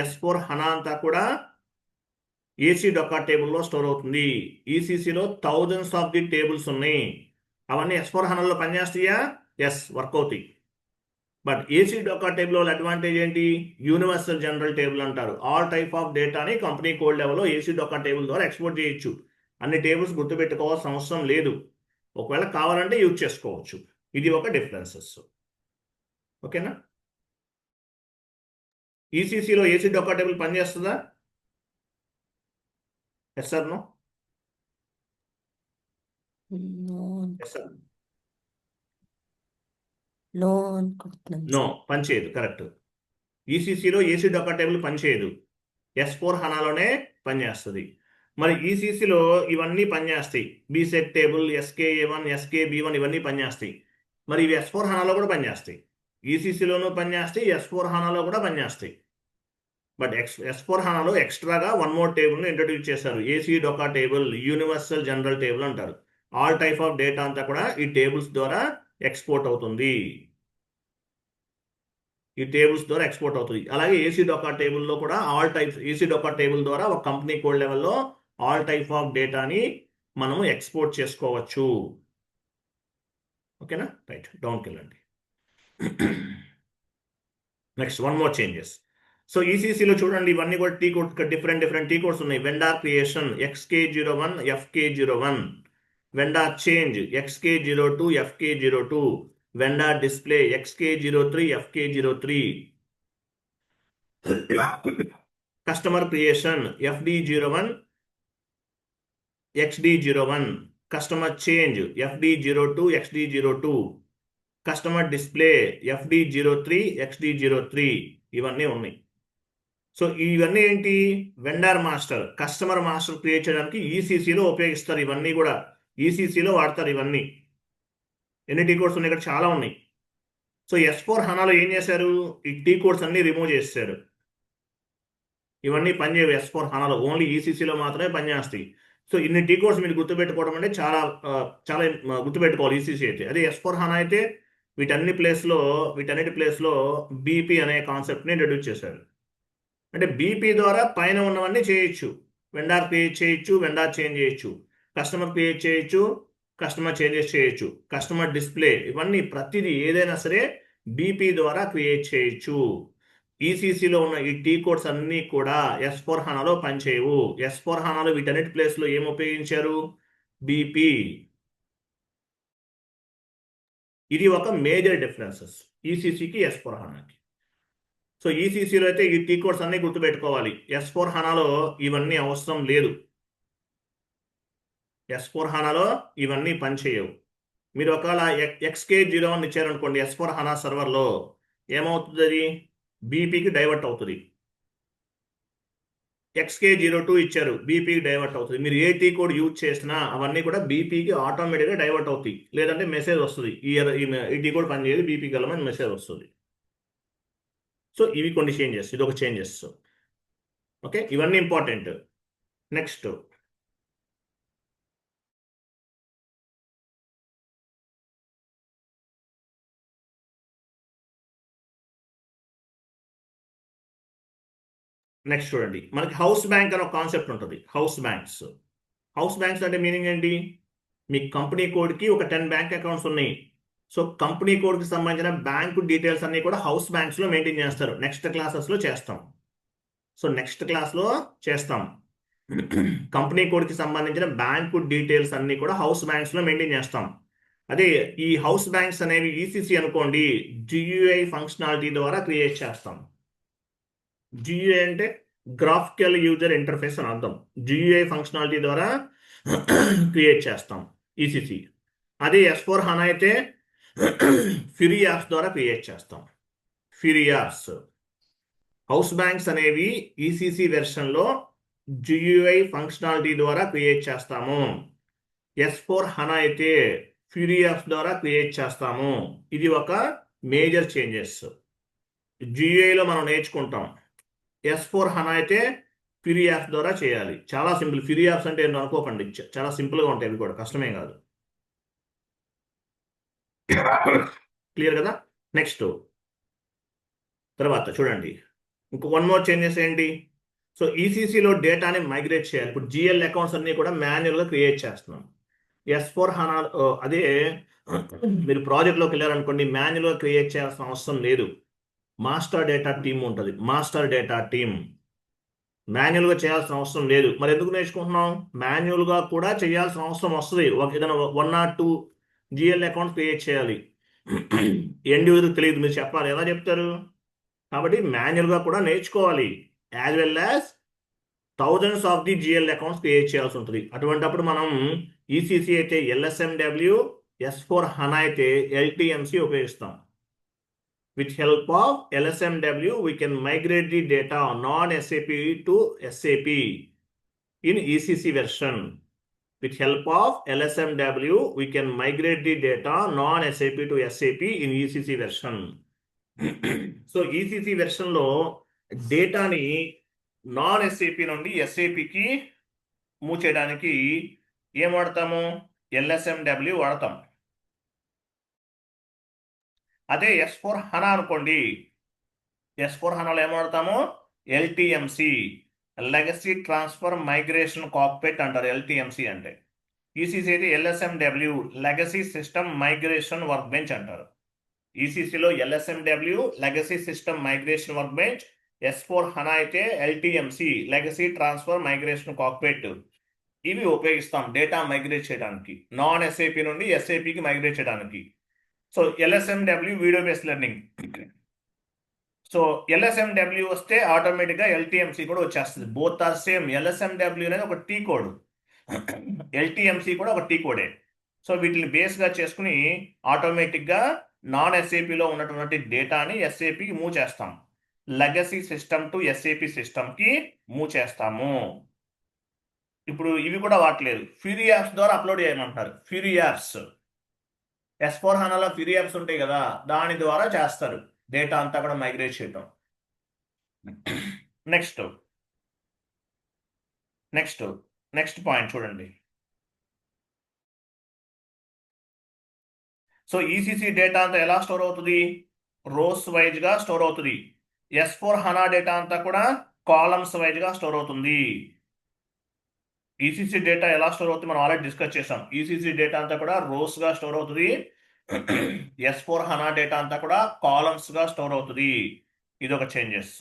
S4 హనా అంతా కూడా ఏసీ డొకా టేబుల్లో స్టోర్ అవుతుంది. ఈసీసీలో థౌజండ్స్ ఆఫ్ ది టేబుల్స్ ఉన్నాయి. అవన్నీ S4 హనాలో పనిచేస్తాయా? ఎస్, వర్క్ అవుతాయి. బట్ ఏసీ డొకా టేబుల్ అడ్వాంటేజ్ ఏంటి? యూనివర్సల్ జనరల్ టేబుల్ అంటారు. ఆల్ టైప్ ఆఫ్ డేటాని కంపెనీ కోడ్ లెవెల్లో ఏసీ డొకా టేబుల్ ద్వారా ఎక్స్పోర్ట్ చేయొచ్చు. అన్ని టేబుల్స్ గుర్తుపెట్టుకోవాల్సిన అవసరం లేదు. ఒకవేళ కావాలంటే యూజ్ చేసుకోవచ్చు. ఇది ఒక డిఫరెన్సెస్. ఓకేనా? ఈసీసీలో ఏసీ డొకా టేబుల్ పనిచేస్తుందా? Yes sir, no? Yes sir, no అనుకుంటున్నాను నో, సార్. పనిచేయదు. కరెక్ట్. ఈసీసీలో ఏసీ డొకా టేబుల్ పనిచేయదు. S4 హనాలోనే పనిచేస్తుంది. మరి ఈసీసీలో ఇవన్నీ పనిచేస్తాయి. బీసెట్ టేబుల్, SKA1 SKB1 ఇవన్నీ పనిచేస్తాయి. మరి ఇవి S4 హనాలో కూడా పనిచేస్తాయి. ఈసీసీలోనూ పనిచేస్తాయి, S4 హనాలో కూడా పనిచేస్తాయి. బట్ S4 హనాలో ఎక్స్ట్రాగా వన్ మోర్ టేబుల్ని ఇంట్రడ్యూస్ చేశారు. ACDOCA table, universal general table అంటారు. ఆల్ టైప్ ఆఫ్ డేటా అంతా కూడా ఈ టేబుల్స్ ద్వారా ఎక్స్పోర్ట్ అవుతుంది. ఈ టేబుల్స్ ద్వారా ఎక్స్పోర్ట్ అవుతుంది. అలాగే ఏసీ డొకా టేబుల్లో కూడా all types, ACDOCA table ద్వారా ఒక కంపెనీ కోడ్ లెవెల్లో ఆల్ టైప్ ఆఫ్ డేటాని మనం ఎక్స్పోర్ట్ చేసుకోవచ్చు. ఓకేనా? రైట్, డౌన్కి వెళ్ళండి. Next one more changes. So ఈసీసీలో చూడండి, ఇవన్నీ కూడా T code, different T codes ఉన్నాయి. Vendor creation XK01 FK01, vendor change XK02 FK02, vendor display XK03 FK03, customer creation FD01 XD01, customer change FD02 XD02, customer display FD03 XD03. ఇవన్నీ ఉన్నాయి. సో ఇవన్నీ ఏంటి? Vendor master, customer master create చేయడానికి ఈసీసీలో ఉపయోగిస్తారు. ఇవన్నీ కూడా ఈసీసీలో వాడతారు. ఇవన్నీ ఎన్ని టీ కోడ్స్ ఉన్నాయి? ఇక్కడ చాలా ఉన్నాయి. సో S4 హనాలో ఏం చేశారు? ఈ టీ కోడ్స్ అన్ని రిమూవ్ చేశారు. ఇవన్నీ పనిచేయవు S4 హనాలో, ఓన్లీ ఈసీసీలో మాత్రమే పనిచేస్తాయి. సో ఇన్ని టీ కోడ్స్ మీరు గుర్తుపెట్టుకోవడం అంటే చాలా చాలా గుర్తుపెట్టుకోవాలి ఈసీసీ అయితే. అదే S4 హనా అయితే వీటన్నిటి ప్లేస్లో బీపీ అనే కాన్సెప్ట్ని ఇంట్రడ్యూస్ చేశారు. అంటే బీపీ ద్వారా పైన ఉన్నవన్నీ చేయొచ్చు. వెండార్ క్రియేట్ చేయొచ్చు, వెండార్ చేంజ్ చేయొచ్చు, కస్టమర్ క్రియేట్ చేయొచ్చు, కస్టమర్ చేంజెస్ చేయొచ్చు, కస్టమర్ డిస్ప్లే, ఇవన్నీ ప్రతిదీ ఏదైనా సరే బీపీ ద్వారా క్రియేట్ చేయొచ్చు. ఈసీసీలో ఉన్న ఈ టీ కోడ్స్ అన్నీ కూడా S4 హనాలో పనిచేయవు. S4 హనాలో వీటన్నిటి ప్లేస్లో ఏం ఉపయోగించారు? బీపీ. ఇది ఒక మేజర్ డిఫరెన్సెస్ ఈసీసీకి S4 హనాకి. సో ఈసీసీలో అయితే ఈ టీ కోడ్స్ అన్నీ గుర్తుపెట్టుకోవాలి. S4 హనాలో ఇవన్నీ అవసరం లేదు. S4 హనాలో ఇవన్నీ పనిచేయవు. మీరు ఒకవేళ XK01 ఇచ్చారనుకోండి S4 హనా సర్వర్లో, ఏమవుతుంది? అది బీపీకి డైవర్ట్ అవుతుంది. XK02 ఇచ్చారు, బీపీకి డైవర్ట్ అవుతుంది. మీరు ఏ టీ కోడ్ యూజ్ చేసినా అవన్నీ కూడా బీపీకి ఆటోమేటిక్గా డైవర్ట్ అవుతాయి. లేదంటే మెసేజ్ వస్తుంది, ఈ టీ కోడ్ పనిచేయదు, బీపీకి వెళ్ళమని మెసేజ్ వస్తుంది. సో ఇవి కొన్ని చేంజెస్, ఇది ఒక చేంజెస్. ఓకే, ఇవన్నీ ఇంపార్టెంట్. నెక్స్ట్ చూడండి, మనకి హౌస్ బ్యాంక్ అనే ఒక కాన్సెప్ట్ ఉంటుంది. హౌస్ బ్యాంక్స్ అంటే మీనింగ్ ఏంటి? మీ కంపెనీ కోడ్కి ఒక 10 బ్యాంక్ అకౌంట్స్ ఉన్నాయి. సో కంపెనీ కోడ్కి సంబంధించిన బ్యాంకు డీటెయిల్స్ అన్ని కూడా హౌస్ బ్యాంక్స్లో మెయింటైన్ చేస్తారు. నెక్స్ట్ క్లాస్లో చేస్తాం. కంపెనీ కోడ్కి సంబంధించిన బ్యాంకు డీటెయిల్స్ అన్ని కూడా హౌస్ బ్యాంక్స్లో మెయింటైన్ చేస్తాం. అదే ఈ హౌస్ బ్యాంక్స్ అనేవి ఈసీసీ అనుకోండి, జియుఐ ఫంక్షనాలిటీ ద్వారా క్రియేట్ చేస్తాం. జియుఐ అంటే గ్రాఫికల్ యూజర్ ఇంటర్ఫేస్ అని అర్థం. జియుఐ ఫంక్షనాలిటీ ద్వారా క్రియేట్ చేస్తాం ఈసీసీ. అదే S4 హనా అయితే ఫిరీ యాప్స్ ద్వారా క్రియేట్ చేస్తాం. ఫిరీ యాప్స్ హౌస్ బ్యాంక్స్ అనేవి ఈసీసీ వెర్షన్లో జియుఐ ఫంక్షనాలిటీ ద్వారా క్రియేట్ చేస్తాము. S4 హనా అయితే ఫిరీ యాప్స్ ద్వారా క్రియేట్ చేస్తాము. ఇది ఒక మేజర్ చేంజెస్. జియుఐలో మనం నేర్చుకుంటాం. S4 హనా అయితే ఫిరీ యాప్స్ ద్వారా చేయాలి. చాలా సింపుల్. ఫిరీ యాప్స్ అంటే ఏంటో అనుకోకండి, చాలా సింపుల్గా ఉంటాయి. అవి కూడా కష్టమే కాదు. క్లియర్ కదా? నెక్స్ట్ తర్వాత చూడండి, ఇంకో వన్ మోర్ చేంజెస్ ఏంటి? సో ఈసీసీలో డేటాని మైగ్రేట్ చేయాలి. ఇప్పుడు జిఎల్ అకౌంట్స్ అన్ని కూడా మాన్యువల్గా క్రియేట్ చేస్తున్నాం. S4 హనా అదే మీరు ప్రాజెక్ట్లోకి వెళ్ళారనుకోండి, మాన్యువల్గా క్రియేట్ చేయాల్సిన అవసరం లేదు. మాస్టర్ డేటా టీమ్ ఉంటుంది. మాస్టర్ డేటా టీమ్ మాన్యువల్గా చేయాల్సిన అవసరం లేదు. మరి ఎందుకు నేర్చుకుంటున్నాం? మాన్యువల్గా కూడా చేయాల్సిన అవసరం వస్తుంది. ఏదైనా 1 or 2 జిఎల్ అకౌంట్స్ క్రియేట్ చేయాలి. ఎండ్ యూజర్ తెలియదు, మీరు చెప్పాలి. ఎలా చెప్తారు? కాబట్టి మాన్యువల్గా కూడా నేర్చుకోవాలి. As well as thousands of the GL accounts create చేయాల్సి ఉంటుంది. అటువంటిప్పుడు మనం ఈసీసీ అయితే LSMW, S4 హనా అయితే LTMC ఉపయోగిస్తాం. With help of LSMW, we can migrate the data non-SAP to SAP in ECC version. With help of LSMW, we can migrate the data non-SAP to SAP in ECC version. So ECC వెర్షన్లో డేటాని నాన్ SAP నుండి SAPకి మూవ్ చేయడానికి ఏం వాడతాము? LSMW వాడతాం. అదే S4 హనా అనుకోండి, S4 హనాలో ఏం వాడతాము? LTMC, legacy transfer migration cockpit అంటారు. LTMC అంటే. ఈసీసీ అయితే LSMW, legacy system migration work bench అంటారు. ఈసీసీలో LSMW, legacy system migration work bench. S4 హనా అయితే LTMC, legacy transfer migration cockpit. ఇవి ఉపయోగిస్తాం డేటా మైగ్రేట్ చేయడానికి, నాన్ SAP నుండి SAPకి మైగ్రేట్ చేయడానికి. So LSMW video based learning. So LSMW వస్తే ఆటోమేటిక్గా LTMC కూడా వచ్చేస్తుంది. Both are same. LSMW అనేది ఒక టీ కోడ్, LTMC కూడా ఒక టీ కోడే. సో వీటిని బేస్గా చేసుకుని ఆటోమేటిక్గా నాన్ SAPలో ఉన్నటువంటి డేటాని SAPకి మూవ్ చేస్తాం. లెగసీ సిస్టమ్ టు SAP సిస్టమ్కి మూవ్ చేస్తాము. ఇప్పుడు ఇవి కూడా వాడలేదు. ఫిరీ యాప్స్ ద్వారా అప్లోడ్ చేయమంటారు. ఫిరీ యాప్స్ S4 హనాలో ఫిరీ యాప్స్ ఉంటాయి కదా, దాని ద్వారా చేస్తారు డేటా అంతా కూడా మైగ్రేట్ చేయటం. నెక్స్ట్ పాయింట్ చూడండి. సో ఈసీసీ డేటా అంతా ఎలా స్టోర్ అవుతుంది? రోస్ వైజ్గా స్టోర్ అవుతుంది. S4 హనా డేటా అంతా కూడా కాలమ్స్ వైజ్గా స్టోర్ అవుతుంది. ఈసీసీ డేటా ఎలా స్టోర్ అవుతుంది మనం ఆల్రెడీ డిస్కస్ చేసాం. ఈసీసీ డేటా అంతా కూడా రోస్గా స్టోర్ అవుతుంది. S4 హనా డేటా అంతా కూడా కాలమ్స్గా స్టోర్ అవుతుంది. ఇది ఒక చేంజెస్.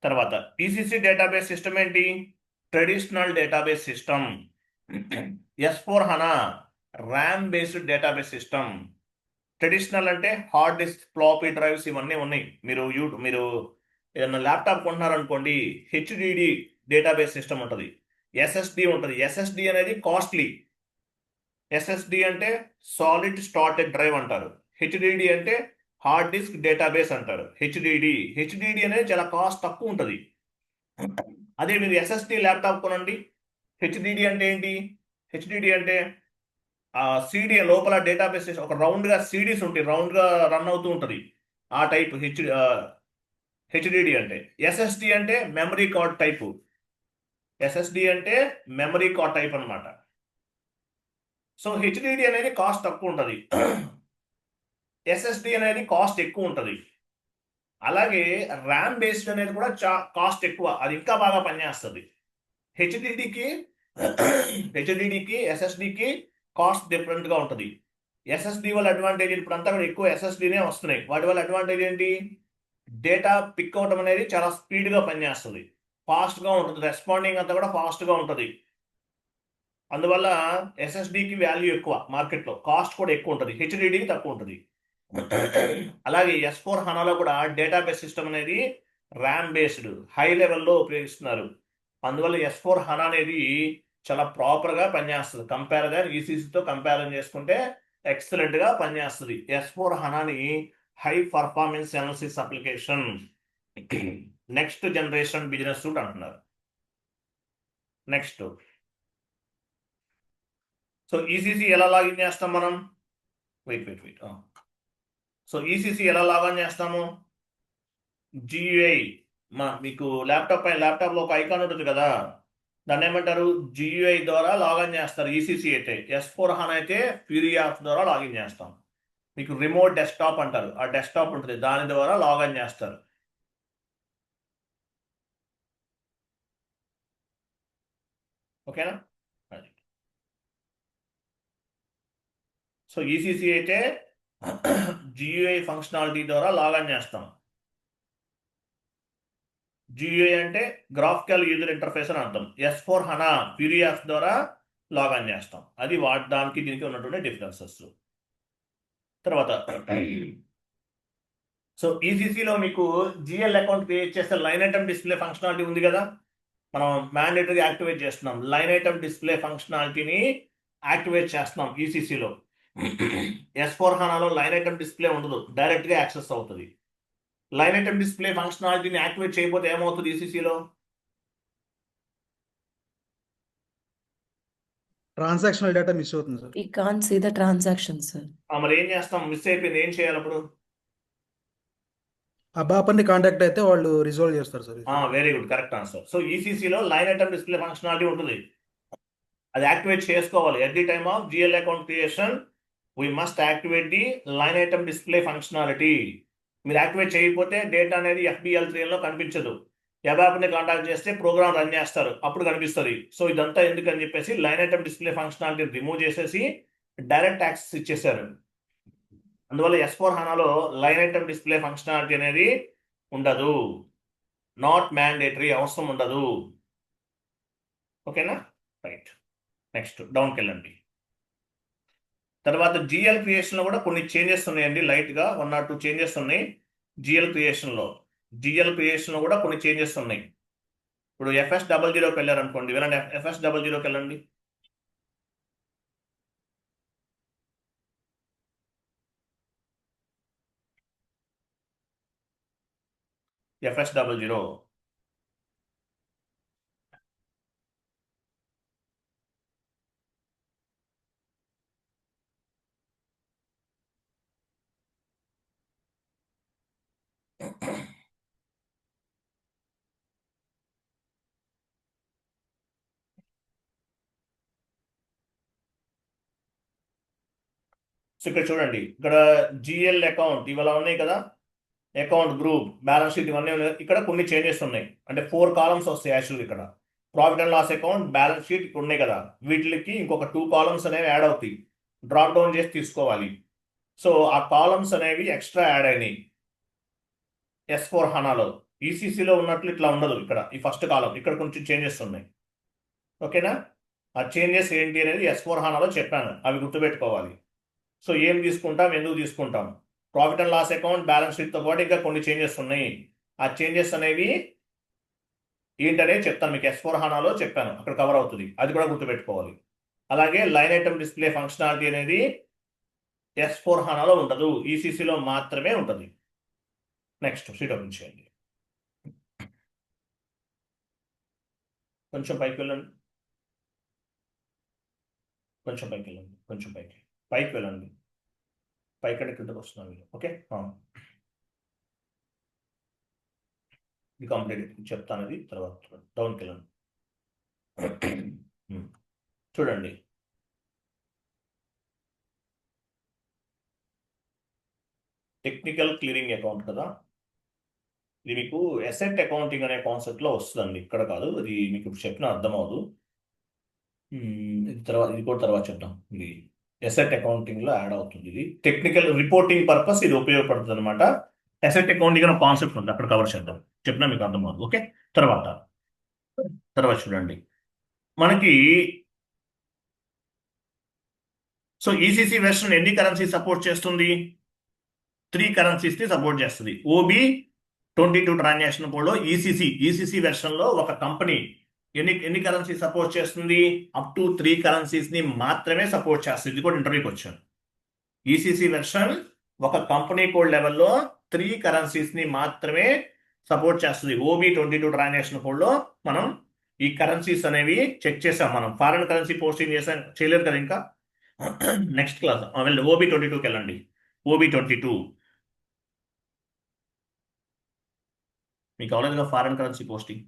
తర్వాత ఈసీసీ డేటాబేస్ సిస్టమ్ ఏంటి? Traditional database system. S4 HANA RAM based database system. Traditional అంటే హార్డ్ డిస్క్, ఫ్లాపీ డ్రైవ్స్ ఇవన్నీ ఉన్నాయి. మీరు ఏదైనా ల్యాప్టాప్ కొంటున్నారనుకోండి, HDD డేటాబేస్ సిస్టమ్ ఉంటుంది, SSD ఉంటుంది. SSD అనేది కాస్ట్లీ. SSD అంటే సాలిడ్ స్టార్టెడ్ డ్రైవ్ అంటారు. HDD అంటే హార్డ్ డిస్క్ డేటాబేస్ అంటారు. HDD అనేది చాలా కాస్ట్ తక్కువ ఉంటుంది. అదే మీరు SSD ల్యాప్టాప్ కొనండి. HDD అంటే ఏంటి? HDD అంటే CD లోపల డేటాబేస్ ఒక రౌండ్గా సిడీస్ ఉంటాయి, రౌండ్గా రన్ అవుతూ ఉంటుంది. ఆ టైప్ HDD అంటే. SSD అంటే మెమరీ కార్డ్ టైపు. SSD అంటే మెమరీ కార్డ్ టైప్ అనమాట. సో HDD అనేది కాస్ట్ తక్కువ ఉంటుంది, SSD అనేది కాస్ట్ ఎక్కువ ఉంటుంది. అలాగే ర్యామ్ బేస్డ్ అనేది కూడా కాస్ట్ ఎక్కువ, అది ఇంకా బాగా పనిచేస్తుంది. HDDకి SSDకి కాస్ట్ డిఫరెంట్గా ఉంటుంది. SSD వల్ల అడ్వాంటేజ్, ఇప్పుడు అంతా కూడా ఎక్కువ SSDనే వస్తున్నాయి. వాటి వల్ల అడ్వాంటేజ్ ఏంటి? డేటా పిక్ అవడం అనేది చాలా స్పీడ్గా పనిచేస్తుంది. ఫాస్ట్గా ఉంటుంది, రెస్పాండింగ్ అంతా కూడా ఫాస్ట్గా ఉంటుంది. అందువల్ల ఎస్ఎస్డికి వాల్యూ ఎక్కువ మార్కెట్లో, కాస్ట్ కూడా ఎక్కువ ఉంటుంది, హెచ్డిడికి తక్కువ ఉంటుంది. అలాగే S4 హనాలో కూడా డేటాబేస్ సిస్టమ్ అనేది ర్యామ్ బేస్డ్ హై లెవెల్లో ఉపయోగిస్తున్నారు. అందువల్ల S4 హనా అనేది చాలా ప్రాపర్గా పనిచేస్తుంది. కంపేర్గా ఈసీసీతో కంపేర్ చేసుకుంటే ఎక్సలెంట్గా పనిచేస్తుంది. S4 హనాని high performance analysis application, next generation business suite అంటున్నారు. నెక్స్ట్, సో ఈసీసీ ఎలా లాగిన్ చేస్తాం మనం? వెయిట్. సో ఈసీసీ ఎలా లాగిన్ చేస్తాము? GUI మీకు ల్యాప్టాప్లో ఒక ఐకాన్ ఉంటుంది కదా, దాన్ని ఏమంటారు? GUI ద్వారా లాగిన్ చేస్తారు. ఈసీసీ అయితే. S4 హనా అయితే ఫ్యూరీ యాప్ ద్వారా లాగిన్ చేస్తాం. మీకు రిమోట్ డెస్క్టాప్ అంటారు, ఆ డెస్క్టాప్ ఉంటుంది, దాని ద్వారా లాగిన్ చేస్తారు. ఓకేనా? అది. సో ఈసీసీ అయితే GUI ఫంక్షనాలిటీ ద్వారా లాగిన్ చేస్తాం. GUI అంటే గ్రాఫికల్ యూజర్ ఇంటర్ఫేస్ అని అర్థం. S4 హనా ఫ్యూరీ యాప్స్ ద్వారా లాగిన్ చేస్తాం. అది దానికి దీనికి ఉన్నటువంటి డిఫరెన్సెస్. తర్వాత సో ఈసీసీలో మీకు GL అకౌంట్ క్రియేట్ చేస్తే లైన్ ఐటమ్ డిస్ప్లే ఫంక్షనాలిటీ ఉంది కదా, మనం మ్యాండేటరీగా యాక్టివేట్ చేస్తున్నాం. లైన్ ఐటమ్ డిస్ప్లే ఫంక్షనాలిటీని యాక్టివేట్ చేస్తున్నాం ఈసీసీలో. S4 హనాలో లైన్ ఐటమ్ డిస్ప్లే ఉండదు, డైరెక్ట్గా యాక్సెస్ అవుతుంది. లైన్ ఐటమ్ డిస్ప్లే ఫంక్షనాలిటీని యాక్టివేట్ చేయకపోతే ఏమవుతుంది ఈసీసీలో? ట్రాన్సాక్షనల్ డేటా మిస్ అవుతుంది sir. We can't see the transactions, sir. మరి ఏం చేస్తాం? మిస్ అయిపోయింది, ఏం చేయాలి అప్పుడు? ఆ బాపర్ని కాంటాక్ట్ అయితే వాళ్ళు రిజాల్వ్ చేస్తారు sir. Very good, correct answer. So ఈసీసీలో లైన్ ఐటమ్ డిస్ప్లే ఫంక్షనాలిటీ ఉంటుంది, అది యాక్టివేట్ చేసుకోవాలి. At the time of GL account creation we must activate the line item display functionality. మీరు యాక్టివేట్ చేయకపోతే డేటా అనేది FBL3లో కనిపించదు. యాప్ని కాంటాక్ట్ చేస్తే ప్రోగ్రామ్ రన్ చేస్తారు, అప్పుడు కనిపిస్తుంది. సో ఇదంతా ఎందుకని చెప్పేసి line item display functionality remove చేసేసి డైరెక్ట్ యాక్సెస్ ఇచ్చేసారు. అందువల్ల S4 హనాలో లైన్ ఐటమ్ డిస్ప్లే ఫంక్షనాలిటీ అనేది ఉండదు, నాట్ మ్యాండేటరీ, అవసరం ఉండదు. ఓకేనా? రైట్. నెక్స్ట్ డౌన్కి వెళ్ళండి. తర్వాత GL క్రియేషన్లో కూడా కొన్ని చేంజెస్ ఉన్నాయండి, లైట్గా 1 or 2 చేంజెస్ ఉన్నాయి GL క్రియేషన్లో. GL క్రియేషన్లో కూడా కొన్ని చేంజెస్ ఉన్నాయి. ఇప్పుడు FS00కి వెళ్ళారు అనుకోండి, వినండి, FS00కి వెళ్ళండి. FS00 సో ఇక్కడ చూడండి, ఇక్కడ GL అకౌంట్ ఇవాళ ఉన్నాయి కదా, అకౌంట్ గ్రూప్, బ్యాలెన్స్ షీట్, ఇవన్నీ ఉన్నాయి. ఇక్కడ కొన్ని చేంజెస్ ఉన్నాయి, అంటే 4 కాలమ్స్ వస్తాయి యాక్చువల్గా. ఇక్కడ profit and loss account, balance sheet ఇక్కడ ఉన్నాయి కదా, వీటికి ఇంకొక 2 కాలమ్స్ అనేవి యాడ్ అవుతాయి. డ్రాప్ డౌన్ చేసి తీసుకోవాలి. సో ఆ కాలమ్స్ అనేవి ఎక్స్ట్రా యాడ్ అయినాయి S4 హనాలో. ఈసీసీలో ఉన్నట్లు ఇట్లా ఉండదు. ఇక్కడ ఈ ఫస్ట్ కాలం ఇక్కడ కొంచెం చేంజెస్ ఉన్నాయి. ఓకేనా? ఆ చేంజెస్ ఏంటి అనేది S4 హనాలో చెప్పాను, అవి గుర్తుపెట్టుకోవాలి. సో ఏం తీసుకుంటాం, ఎందుకు తీసుకుంటాం, profit and loss account, balance షీట్తో పాటు ఇంకా కొన్ని చేంజెస్ ఉన్నాయి. ఆ చేంజెస్ అనేవి ఏంటనేది చెప్తాను మీకు, S4 హనాలో చెప్పాను, అక్కడ కవర్ అవుతుంది, అది కూడా గుర్తుపెట్టుకోవాలి. అలాగే లైన్ ఐటమ్ డిస్ప్లే ఫంక్షనాలిటీ అనేది S4 హనాలో ఉండదు, ఈసీసీలో మాత్రమే ఉంటుంది. నెక్స్ట్ షీట్ ఓపెన్ చేయండి. కొంచెం పైకి వెళ్ళండి, కొంచెం పైకి వెళ్ళండి, కొంచెం పైకి వెళ్ళండి, పైకి కిందకు వస్తున్నాను. ఓకే, ఇది కంప్లీట్ చెప్తాను, అది తర్వాత డౌన్కి వెళ్ళండి. చూడండి, టెక్నికల్ క్లియరింగ్ అకౌంట్ కదా, ఇది మీకు అసెట్ అకౌంటింగ్ అనే కాన్సెప్ట్లో వస్తుందండి, ఇక్కడ కాదు. అది మీకు ఇప్పుడు చెప్పిన అర్థం అవ్వదు, ఇది కూడా తర్వాత చెప్తాం. ఇది అసెట్ అకౌంటింగ్లో యాడ్ అవుతుంది. ఇది టెక్నికల్ రిపోర్టింగ్ పర్పస్ ఇది ఉపయోగపడుతుంది అనమాట. అసెట్ అకౌంటింగ్ అనే కాన్సెప్ట్ ఉంది, అక్కడ కవర్ చేద్దాం, చెప్పినా మీకు అర్థం అవ్వదు. ఓకే, తర్వాత తర్వాత చూడండి మనకి సో ఈసీసీ వెర్షన్ ఎన్ని కరెన్సీ సపోర్ట్ చేస్తుంది? 3 కరెన్సీస్ ని సపోర్ట్ చేస్తుంది. ఓబీ 22 ట్రాన్సాక్షన్ కోడ్ లో ఈసీసీ వెర్షన్ లో ఒక కంపెనీ ఎన్ని కరెన్సీ సపోర్ట్ చేస్తుంది? అప్ టు 3 కరెన్సీస్ ని మాత్రమే సపోర్ట్ చేస్తుంది. ఇది కూడా ఇంటర్వ్యూకి వచ్చాను. ఈసీసీ వెర్షన్ ఒక కంపెనీ కోడ్ లెవెల్లో 3 కరెన్సీస్ ని మాత్రమే సపోర్ట్ చేస్తుంది. ఓబీ 22 ట్రాన్సాక్షన్ కోడ్ లో మనం ఈ కరెన్సీస్ అనేవి చెక్ చేసాం. మనం ఫారెన్ కరెన్సీ పోస్టింగ్ చేసాం, చేయలేదు కదా ఇంకా. నెక్స్ట్ క్లాస్ వెళ్ళండి, ఓబీ 22కి వెళ్ళండి. ఓబీ 22 మీకు అవలేదుగా ఫారెన్ కరెన్సీ పోస్టింగ్.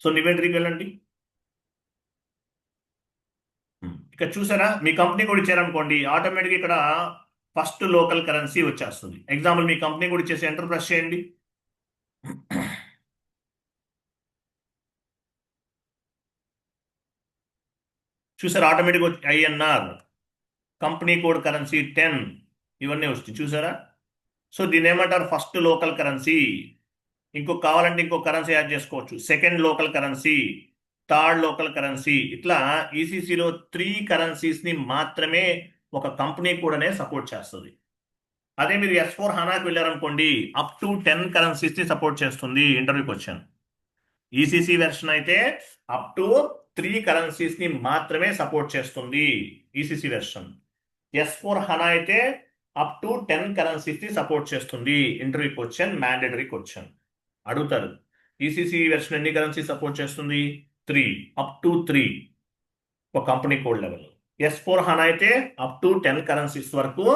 సో నివెంటరీకి వెళ్ళండి. ఇక్కడ చూసారా, మీ కంపెనీ కూడా ఇచ్చారనుకోండి, ఆటోమేటిక్గా ఇక్కడ ఫస్ట్ లోకల్ కరెన్సీ వచ్చేస్తుంది. ఎగ్జాంపుల్ మీ కంపెనీ కూడా ఇచ్చేసి ఎంటర్ ప్రెస్ చేయండి. చూసారా, automatic INR, company code currency 10 ఇవన్నీ వస్తాయి. చూసారా, సో దీని ఏమంటారు? First local currency. కావాలంటే ఇంకో కరెన్సీ యాడ్ చేసుకోవచ్చు. Second local currency, third local currency. ఇట్లా ఈసీసీలో 3 కరెన్సీస్ ని మాత్రమే ఒక కంపెనీ కూడానే సపోర్ట్ చేస్తుంది. అదే మీరు S4 హనాకి వెళ్ళారనుకోండి, అప్ టు 10 కరెన్సీస్ ని సపోర్ట్ చేస్తుంది. ఇంటర్వ్యూకి వచ్చాను. ఈసీసీ వెర్షన్ అయితే అప్ టు 3 కరెన్సీస్ ని మాత్రమే సపోర్ట్ చేస్తుంది ఈసీసీ వెర్షన్. S4 హనా అయితే అప్ టు 10 కరెన్సీస్ ని సపోర్ట్ చేస్తుంది. ఇంటర్వ్యూ క్వశ్చన్, మ్యాండేటరీ క్వశ్చన్ అడుగుతారు. ఈసీసీ వెర్షన్ ఎన్ని కరెన్సీ సపోర్ట్ చేస్తుంది? 3, అప్ టు 3 ఒక కంపెనీ కోడ్ లెవెల్. S4 హనా అయితే అప్ టు 10 కరెన్సీస్ వరకు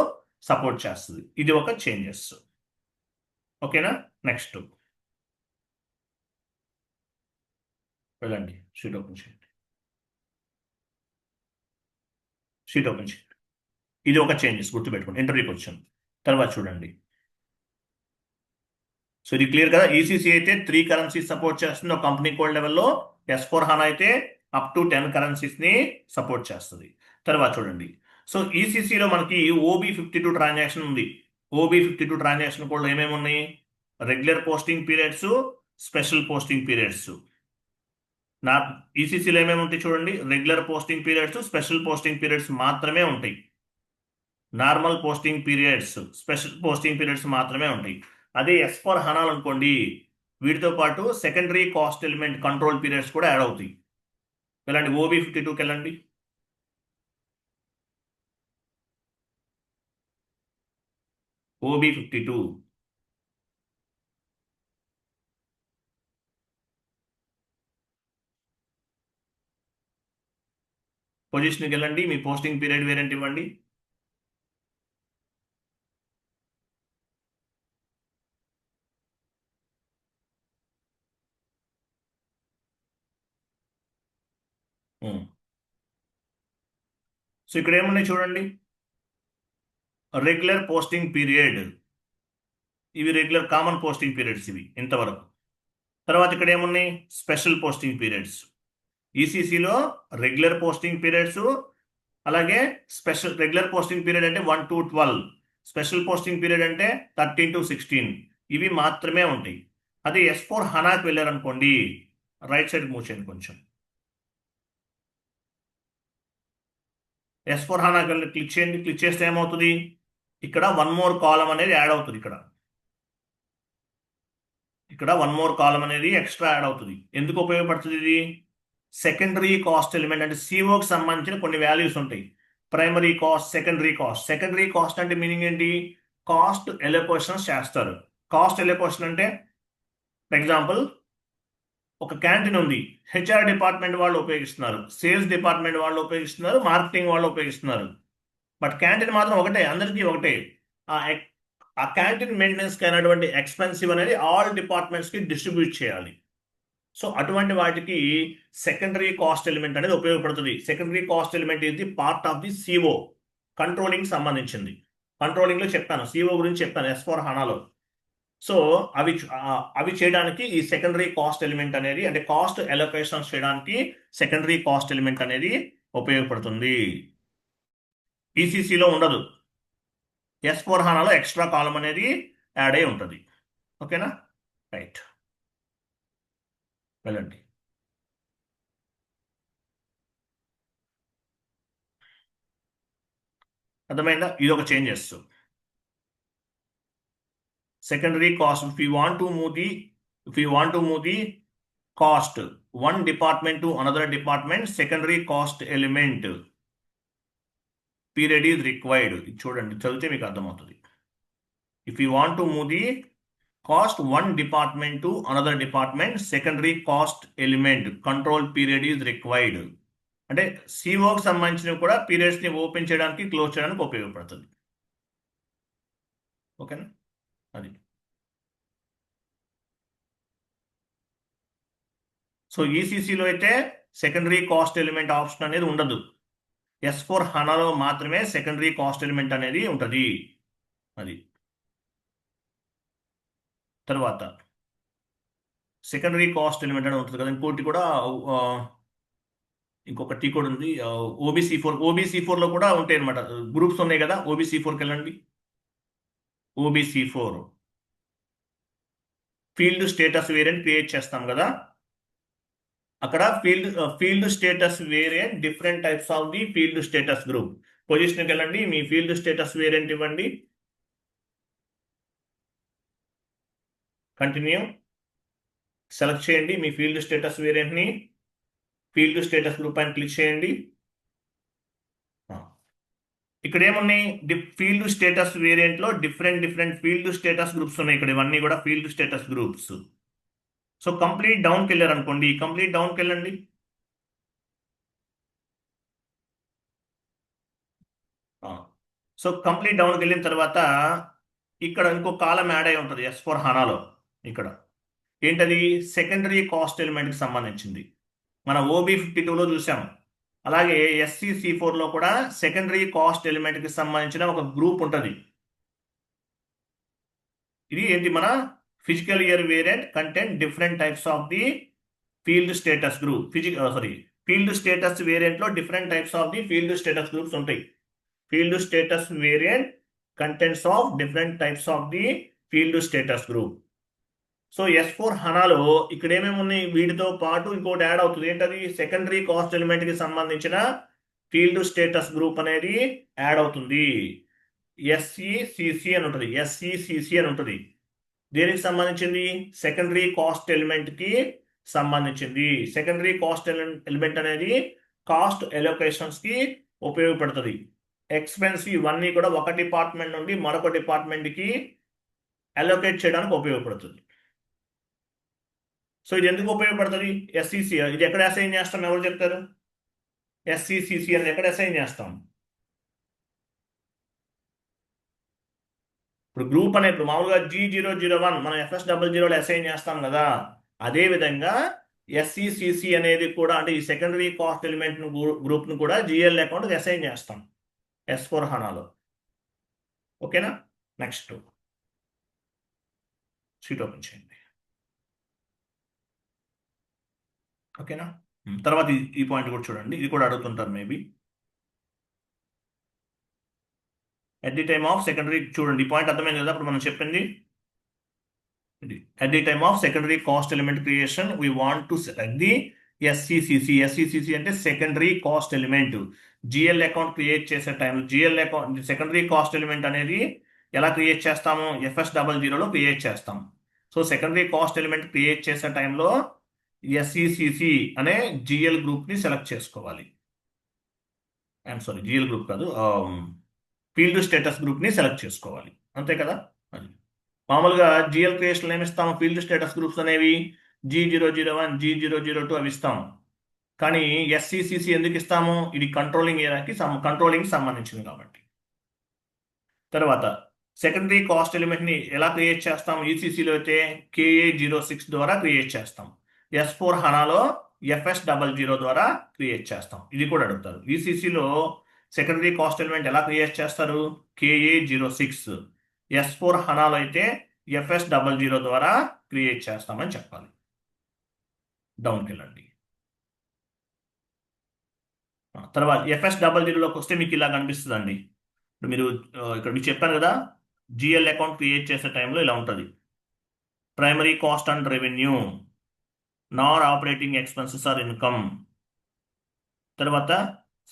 సపోర్ట్ చేస్తుంది. ఇది ఒక చేంజెస్. ఓకేనా? నెక్స్ట్ వెళ్ళండి, షీట్ ఓపెన్ చేయండి. షీట్ ఓపెన్ చేయండి. ఇది ఒక చేంజెస్ గుర్తుపెట్టుకోండి. ఇంటర్వ్యూకి వచ్చాను. తర్వాత చూడండి. సో ఇది క్లియర్ కదా. ఈసీసీ అయితే 3 కరెన్సీస్ సపోర్ట్ చేస్తుంది ఒక కంపెనీ కోడ్ లెవెల్లో. S4 హనా అయితే అప్ టు 10 కరెన్సీస్ ని సపోర్ట్ చేస్తుంది. తర్వాత చూడండి. సో ఈసీసీలో మనకి ఓబీ 52 ట్రాన్సాక్షన్ ఉంది. ఓబీ 52 ట్రాన్సాక్షన్ కోడ్లో ఏమేమి ఉన్నాయి? Regular posting periods, special posting periods. ఈసీసీలో ఏమేమి ఉంటాయి చూడండి. Regular posting periods, special posting periods మాత్రమే ఉంటాయి. Normal posting periods, special posting periods మాత్రమే ఉంటాయి. అదే S4 హనాలు అనుకోండి, వీటితో పాటు secondary cost element control periods కూడా యాడ్ అవుతాయి. వెళ్ళండి, ఓబీ 52కి వెళ్ళండి. ఓబీ 52 పొజిషన్కి వెళ్ళండి. మీ పోస్టింగ్ పీరియడ్ వేరియంట్ ఇవ్వండి. సో ఇక్కడ ఏమున్నాయి చూడండి. రెగ్యులర్ పోస్టింగ్ పీరియడ్, ఇవి రెగ్యులర్ కామన్ పోస్టింగ్ పీరియడ్స్ ఇవి ఇంతవరకు. తర్వాత ఇక్కడ ఏమున్నాయి? Special posting periods. ఈసీసీలో రెగ్యులర్ పోస్టింగ్ పీరియడ్స్, అలాగే స్పెషల్ రెగ్యులర్ పోస్టింగ్ పీరియడ్ అంటే 1 to 12, స్పెషల్ పోస్టింగ్ పీరియడ్ అంటే 13 to 16. ఇవి మాత్రమే ఉంటాయి. అదే S4 హనాకి వెళ్ళారనుకోండి, రైట్ సైడ్ మూవ్ చేయండి కొంచెం. S4 హనాకి వెళ్ళి క్లిక్ చేయండి. క్లిక్ చేస్తే ఏమవుతుంది? ఇక్కడ 1 more కాలం అనేది యాడ్ అవుతుంది. ఇక్కడ 1 more కాలం అనేది ఎక్స్ట్రా యాడ్ అవుతుంది. ఎందుకు ఉపయోగపడుతుంది ఇది? సెకండరీ కాస్ట్ ఎలిమెంట్ అంటే సిఓకి సంబంధించిన కొన్ని వాల్యూస్ ఉంటాయి. Primary cost, secondary cost. Secondary cost అంటే మీనింగ్ ఏంటి? కాస్ట్ ఎలోకేషన్స్ చేస్తారు. కాస్ట్ ఎలోకేషన్ అంటే ఫర్ ఎగ్జాంపుల్ ఒక క్యాంటీన్ ఉంది, హెచ్ఆర్ డిపార్ట్మెంట్ వాళ్ళు ఉపయోగిస్తున్నారు, సేల్స్ డిపార్ట్మెంట్ వాళ్ళు ఉపయోగిస్తున్నారు, మార్కెటింగ్ వాళ్ళు ఉపయోగిస్తున్నారు. బట్ క్యాంటీన్ మాత్రం ఒకటే, అందరికీ ఒకటే. ఆ క్యాంటీన్ మెయింటెనెన్స్కి అయినటువంటి ఎక్స్పెన్సివ్ అనేది ఆల్ డిపార్ట్మెంట్స్కి డిస్ట్రిబ్యూట్ చేయాలి. సో అటువంటి వాటికి సెకండరీ కాస్ట్ ఎలిమెంట్ అనేది ఉపయోగపడుతుంది. సెకండరీ కాస్ట్ ఎలిమెంట్ ఇది part of the CO, controlling సంబంధించింది. కంట్రోలింగ్లో చెప్పాను, సిఓ గురించి చెప్పాను S4 హనాలో. సో అవి చేయడానికి ఈ సెకండరీ కాస్ట్ ఎలిమెంట్ అనేది, అంటే కాస్ట్ ఎలొకేషన్స్ చేయడానికి సెకండరీ కాస్ట్ ఎలిమెంట్ అనేది ఉపయోగపడుతుంది. ఈసీసీలో ఉండదు. S4 హనాలో ఎక్స్ట్రా కాలం అనేది యాడ్ అయి ఉంటుంది. ఓకేనా? రైట్, వెళ్ళండి. అర్థమైందా? ఇది ఒక changes. Secondary cost, if you want to move the cost one department to another department, secondary cost element period is required. ఇది చూడండి, చదివితే మీకు అర్థమవుతుంది. If you want to move the cost one department to another department, secondary cost element control period is required. అంటే సిఓకి సంబంధించినవి కూడా పీరియడ్స్ ని ఓపెన్ చేయడానికి క్లోజ్ చేయడానికి ఉపయోగపడుతుంది. ఓకేనా? అది. సో ఈసీసీలో అయితే సెకండరీ కాస్ట్ ఎలిమెంట్ ఆప్షన్ అనేది ఉండదు. S4 హనాలో మాత్రమే సెకండరీ కాస్ట్ ఎలిమెంట్ అనేది ఉంటుంది. అది. తర్వాత సెకండరీ కాస్ట్ ఎలిమెంట్ అనేది ఉంటుంది కదా, ఇంకోటి కూడా ఇంకొక టీ కూడా ఉంది, ఓబీసీ4 లో కూడా ఉంటాయి అనమాట. గ్రూప్స్ ఉన్నాయి కదా, ఓబీసీ4కి వెళ్ళండి. ఓబీసీ4 ఫీల్డ్ స్టేటస్ వేరియంట్ క్రియేట్ చేస్తాం కదా, అక్కడ field status variant different types of the field status group. పొజిషన్కి వెళ్ళండి, మీ ఫీల్డ్ స్టేటస్ వేరియంట్ ఇవ్వండి. కంటిన్యూ సెలెక్ట్ చేయండి మీ ఫీల్డ్ స్టేటస్ వేరియంట్ని. ఫీల్డ్ స్టేటస్ గ్రూప్ అని క్లిక్ చేయండి. ఇక్కడ ఏమున్నాయి, ఫీల్డ్ స్టేటస్ వేరియంట్ లో డిఫరెంట్ ఫీల్డ్ స్టేటస్ గ్రూప్స్ ఉన్నాయి. ఇక్కడ ఇవన్నీ కూడా field status groups. So complete డౌన్కి వెళ్ళారు అనుకోండి, కంప్లీట్ డౌన్కి వెళ్ళండి. సో కంప్లీట్ డౌన్కి వెళ్ళిన తర్వాత ఇక్కడ ఇంకో కాలం యాడ్ అయి ఉంటుంది S4 హనాలో. ఇక్కడ ఏంటది, సెకండరీ కాస్ట్ ఎలిమెంట్కి సంబంధించింది. మన OB52లో చూసాము. అలాగే SCC4లో కూడా సెకండరీ కాస్ట్ ఎలిమెంట్కి సంబంధించిన ఒక గ్రూప్ ఉంటుంది. ఇది ఏంటి, మన physical year variant content different types of the field status group. Field status variant లో different types of the field status groups ఉంటాయి. Field status variant contents of different types of the field status group. So S4 హనాలో ఇక్కడ ఏమేమి ఉన్నాయి, వీటితో పాటు ఇంకోటి యాడ్ అవుతుంది. ఏంటది, సెకండరీ కాస్ట్ ఎలిమెంట్ కి సంబంధించిన ఫీల్డ్ స్టేటస్ గ్రూప్ అనేది యాడ్ అవుతుంది. SECC అని ఉంటుంది. SECC అని ఉంటుంది. దేనికి సంబంధించింది, సెకండరీ కాస్ట్ ఎలిమెంట్ కి సంబంధించింది. సెకండరీ కాస్ట్ ఎలిమెంట్ అనేది కాస్ట్ ఎలొకేషన్స్ కి ఉపయోగపడుతుంది. ఎక్స్పెన్స్ ఇవన్నీ కూడా ఒక డిపార్ట్మెంట్ నుండి మరొక డిపార్ట్మెంట్ కి అలొకేట్ చేయడానికి ఉపయోగపడుతుంది. సో ఇది ఎందుకు ఉపయోగపడుతుంది, SCC ఇది ఎక్కడ అసైన్ చేస్తాం, ఎవరు చెప్తారు? SCCC అనేది ఎక్కడ అసైన్ చేస్తాం? ఇప్పుడు గ్రూప్ అనే, ఇప్పుడు మామూలుగా G001 మనం FS00లో అసైన్ చేస్తాం కదా, అదే విధంగా SCCC అనేది కూడా, అంటే ఈ సెకండరీ కాస్ట్ ఎలిమెంట్ గ్రూప్ ను కూడా GL అకౌంట్ అసైన్ చేస్తాం S4 హనాలో. ఓకేనా? నెక్స్ట్ షీట్ ఓపెన్ చేయండి. ఓకేనా? తర్వాత ఈ పాయింట్ కూడా చూడండి, ఇది కూడా అడుగుతుంటారు maybe. At the time of secondary, చూడండి ఈ పాయింట్ అర్థమైంది కదా అప్పుడు మనం చెప్పింది. At the time of secondary cost element creation we want to select the SCCC అంటే secondary cost element. GL account create చేసే time, GL account secondary cost element అనేది ఎలా క్రియేట్ చేస్తాము, FS00లో క్రియేట్ చేస్తాం. So secondary cost element create చేసే టైంలో SECC అనే GL గ్రూప్ ని సెలెక్ట్ చేసుకోవాలి. GL గ్రూప్ కాదు, ఫీల్డ్ స్టేటస్ గ్రూప్ ని సెలెక్ట్ చేసుకోవాలి. అంతే కదా? అది మామూలుగా GL క్రియేషన్ ఏమి ఇస్తాము, ఫీల్డ్ స్టేటస్ గ్రూప్స్ అనేవి G001 G002 అవి ఇస్తాము. కానీ SCCC ఎందుకు ఇస్తాము, ఇది కంట్రోలింగ్ ఏరియాకి సంబంధించింది కాబట్టి. తర్వాత సెకండరీ కాస్ట్ ఎలిమెంట్ ని ఎలా క్రియేట్ చేస్తాం, ECCలో అయితే KA06 ద్వారా క్రియేట్ చేస్తాం. S4 హనాలో FS00 ద్వారా క్రియేట్ చేస్తాం. ఇది కూడా అడుగుతారు. ECCలో సెకండరీ కాస్ట్ ఎలిమెంట్ ఎలా క్రియేట్ చేస్తారు, KA06. S4 హనాలో అయితే FS00 ద్వారా క్రియేట్ చేస్తామని చెప్పాలి. డౌన్కి వెళ్ళండి. తర్వాత FS00లోకి వస్తే మీకు ఇలా కనిపిస్తుందండి. ఇప్పుడు మీరు ఇక్కడ మీకు చెప్పాను కదా, GL అకౌంట్ క్రియేట్ చేసే టైంలో ఇలా ఉంటుంది. Primary cost and revenue, non operating expenses or income, తర్వాత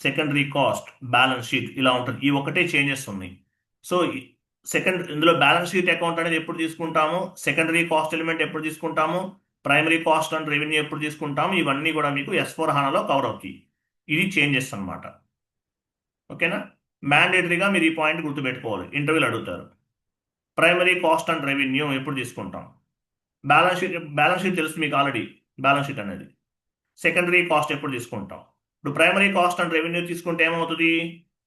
సెకండరీ కాస్ట్, బ్యాలెన్స్ షీట్ ఇలా ఉంటుంది. ఈ ఒకటే చేంజెస్ ఉన్నాయి. సో ఇందులో బ్యాలెన్స్ షీట్ అకౌంట్ అనేది ఎప్పుడు తీసుకుంటాము, సెకండరీ కాస్ట్ ఎలిమెంట్ ఎప్పుడు తీసుకుంటాము, ప్రైమరీ కాస్ట్ అండ్ రెవెన్యూ ఎప్పుడు తీసుకుంటాము, ఇవన్నీ కూడా మీకు S4 HANAలో కవర్ అవుతాయి. ఇది చేంజెస్ అన్నమాట. ఓకేనా? మ్యాండేటరీగా మీరు ఈ పాయింట్ గుర్తుపెట్టుకోవాలి, ఇంటర్వ్యూలు అడుగుతారు. ప్రైమరీ కాస్ట్ అండ్ రెవెన్యూ ఎప్పుడు తీసుకుంటాం, బ్యాలెన్స్ షీట్ తెలుసు మీకు ఆల్రెడీ, బ్యాలెన్స్ షీట్ అనేది. సెకండరీ కాస్ట్ ఎప్పుడు తీసుకుంటాం. ఇప్పుడు ప్రైమరీ కాస్ట్ అండ్ రెవెన్యూ తీసుకుంటే ఏమవుతుంది,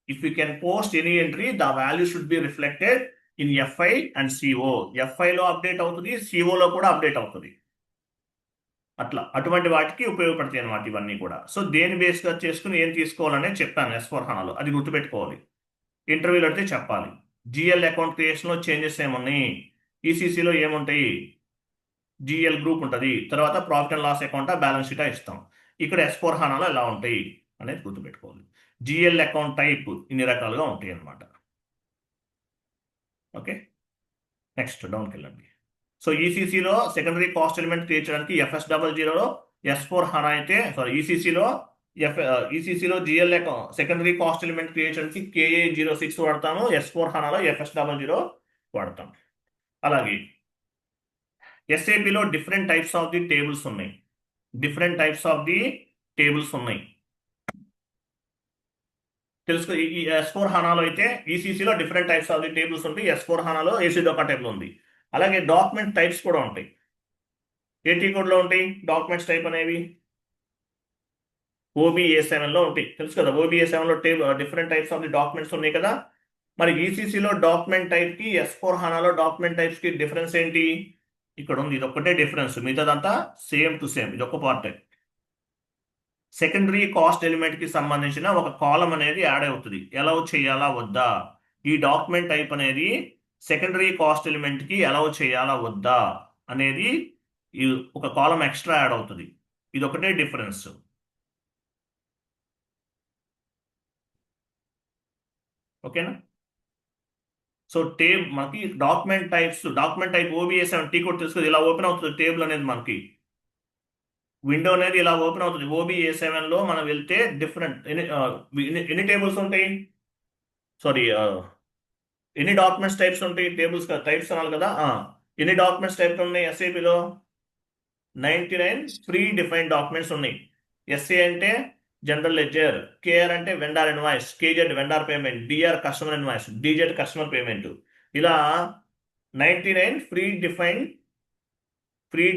if you can post any entry the value should be reflected in FI and CO. FIలో అప్డేట్ అవుతుంది, COలో కూడా అప్డేట్ అవుతుంది. అట్లా అటువంటి వాటికి ఉపయోగపడతాయి అన్నమాట ఇవన్నీ కూడా. సో దేని బేస్గా చేసుకుని ఏం తీసుకోవాలనేది చెప్పాను S4 HANAలో, అది గుర్తుపెట్టుకోవాలి. ఇంటర్వ్యూలో అయితే చెప్పాలి. GL అకౌంట్ క్రియేషన్లో చేంజెస్ ఏమున్నాయి, ECCలో ఏముంటాయి, GL గ్రూప్ ఉంటుంది, తర్వాత profit and loss account balance sheet ఇస్తాం. ఇక్కడ S4 HANAలో ఎలా ఉంటాయి అనేది గుర్తుపెట్టుకోవాలి. GL అకౌంట్ టైప్ ఇన్ని రకాలుగా ఉంటాయి అన్నమాట. ఓకే, నెక్స్ట్ డౌన్కి వెళ్ళండి. సో ECCలో సెకండరీ కాస్ట్ ఎలిమెంట్ క్రియేట్ చేయడానికి FS00లో, S4 HANA అయితే ECCలో GL account secondary cost element create చేయడానికి KA06 వాడతాము, S4 HANAలో FS00 వాడతాం. అలాగే SAPలో different types of the tables ఉన్నాయి, తెలుసుకో. ఈ S4 HANAలో అయితే ECCలో different types of the tables ఉంటాయి, S4 HANAలో ACD ఒక టైప్లో ఉంది. అలాగే డాక్యుమెంట్ టైప్స్ కూడా ఉంటాయి. AT కోడ్లో ఉంటాయి డాక్యుమెంట్స్ టైప్ అనేవి, OBA7లో ఉంటాయి, తెలుసు కదా. OBA7లో different types of the documents ఉన్నాయి కదా. మరి ECCలో డాక్యుమెంట్ టైప్కి S4 HANAలో డాక్యుమెంట్ టైప్స్కి డిఫరెన్స్ ఏంటి, ఇక్కడ ఉంది. ఇది ఒక్కటే డిఫరెన్స్, మిగతాదంతా సేమ్ టు సేమ్. ఇది ఒక పార్ట్. సెకండరీ కాస్ట్ ఎలిమెంట్కి సంబంధించిన ఒక కాలం అనేది యాడ్ అవుతుంది, అలౌ చేయాలా వద్దా. ఈ డాక్యుమెంట్ టైప్ అనేది సెకండరీ కాస్ట్ ఎలిమెంట్కి అలౌ చేయాలా వద్దా అనేది ఒక కాలం ఎక్స్ట్రా యాడ్ అవుతుంది. ఇది ఒకటే డిఫరెన్స్. ఓకేనా? సో మనకి డాక్యుమెంట్ టైప్ OBA7 టీ కూడా తెలుస్తుంది. ఇలా ఓపెన్ అవుతుంది టేబుల్ అనేది, మనకి విండో అనేది ఇలా ఓపెన్ అవుతుంది. OBA7లో మనం వెళ్తే డిఫరెంట్ ఎన్ని టేబుల్స్ ఉంటాయి, ఎన్ని డాక్యుమెంట్స్ టైప్స్ ఉంటాయి, టైప్స్ అనాలి కదా. ఎన్ని డాక్యుమెంట్స్ టైప్స్ ఉన్నాయి SAPలో, 99 ప్రీ డిఫైన్డ్ డాక్యుమెంట్స్ ఉన్నాయి. SA అంటే జనరల్ లెడ్జర్, KR అంటే vendor invoice, KZ vendor payment, DR customer invoice, DZ customer payment. ఇలా 99 ప్రీ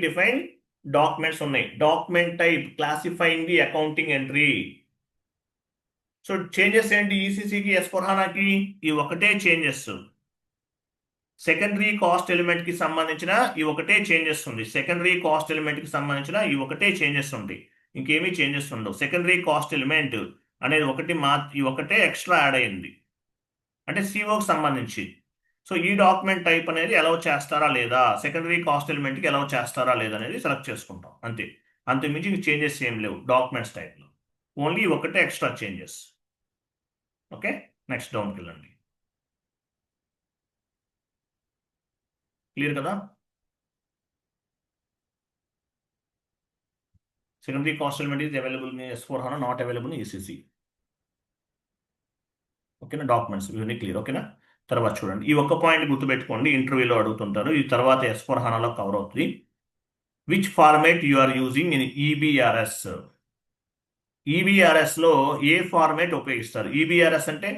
డిఫైన్డ్ డాక్యుమెంట్స్ ఉన్నాయి. Document type classifying the accounting entry. So changes ఏంటి ECCకి S4 HANAకి, ఈ ఒకటే చేంజెస్. సెకండరీ కాస్ట్ ఎలిమెంట్కి సంబంధించిన ఈ ఒకటే చేంజెస్ ఉంది. ఇంకేమీ చేంజెస్ ఉండవు. సెకండరీ కాస్ట్ ఎలిమెంట్ అనేది ఈ ఒకటే ఎక్స్ట్రా యాడ్ అయింది, అంటే COకి సంబంధించి. సో ఈ డాక్యుమెంట్ టైప్ అనేది అలౌ చేస్తారా లేదా, సెకండరీ కాస్ట్ ఎలిమెంట్కి అలౌ చేస్తారా లేదా అనేది సెలెక్ట్ చేసుకుంటాం, అంతే. అంతకుమించి చేంజెస్ ఏం లేవు డాక్యుమెంట్స్ టైప్లో, ఓన్లీ ఒకటే ఎక్స్ట్రా చేంజెస్. ఓకే, నెక్స్ట్ డౌన్కి వెళ్ళండి. క్లియర్ కదా. Secondary cost element is available in S4 HANA, not available in ECC. ఓకేనా, డాక్యుమెంట్స్ ఇవన్నీ క్లియర్. ఓకేనా, తర్వాత చూడండి, ఈ ఒక్క పాయింట్ గుర్తుపెట్టుకోండి, ఇంటర్వ్యూలో అడుగుతుంటారు. ఈ తర్వాత S4 HANAలో కవర్ అవుతుంది. Which format you are using in EBRS. EBRSలో ఏ ఫార్మేట్ ఉపయోగిస్తారు. EBRS అంటే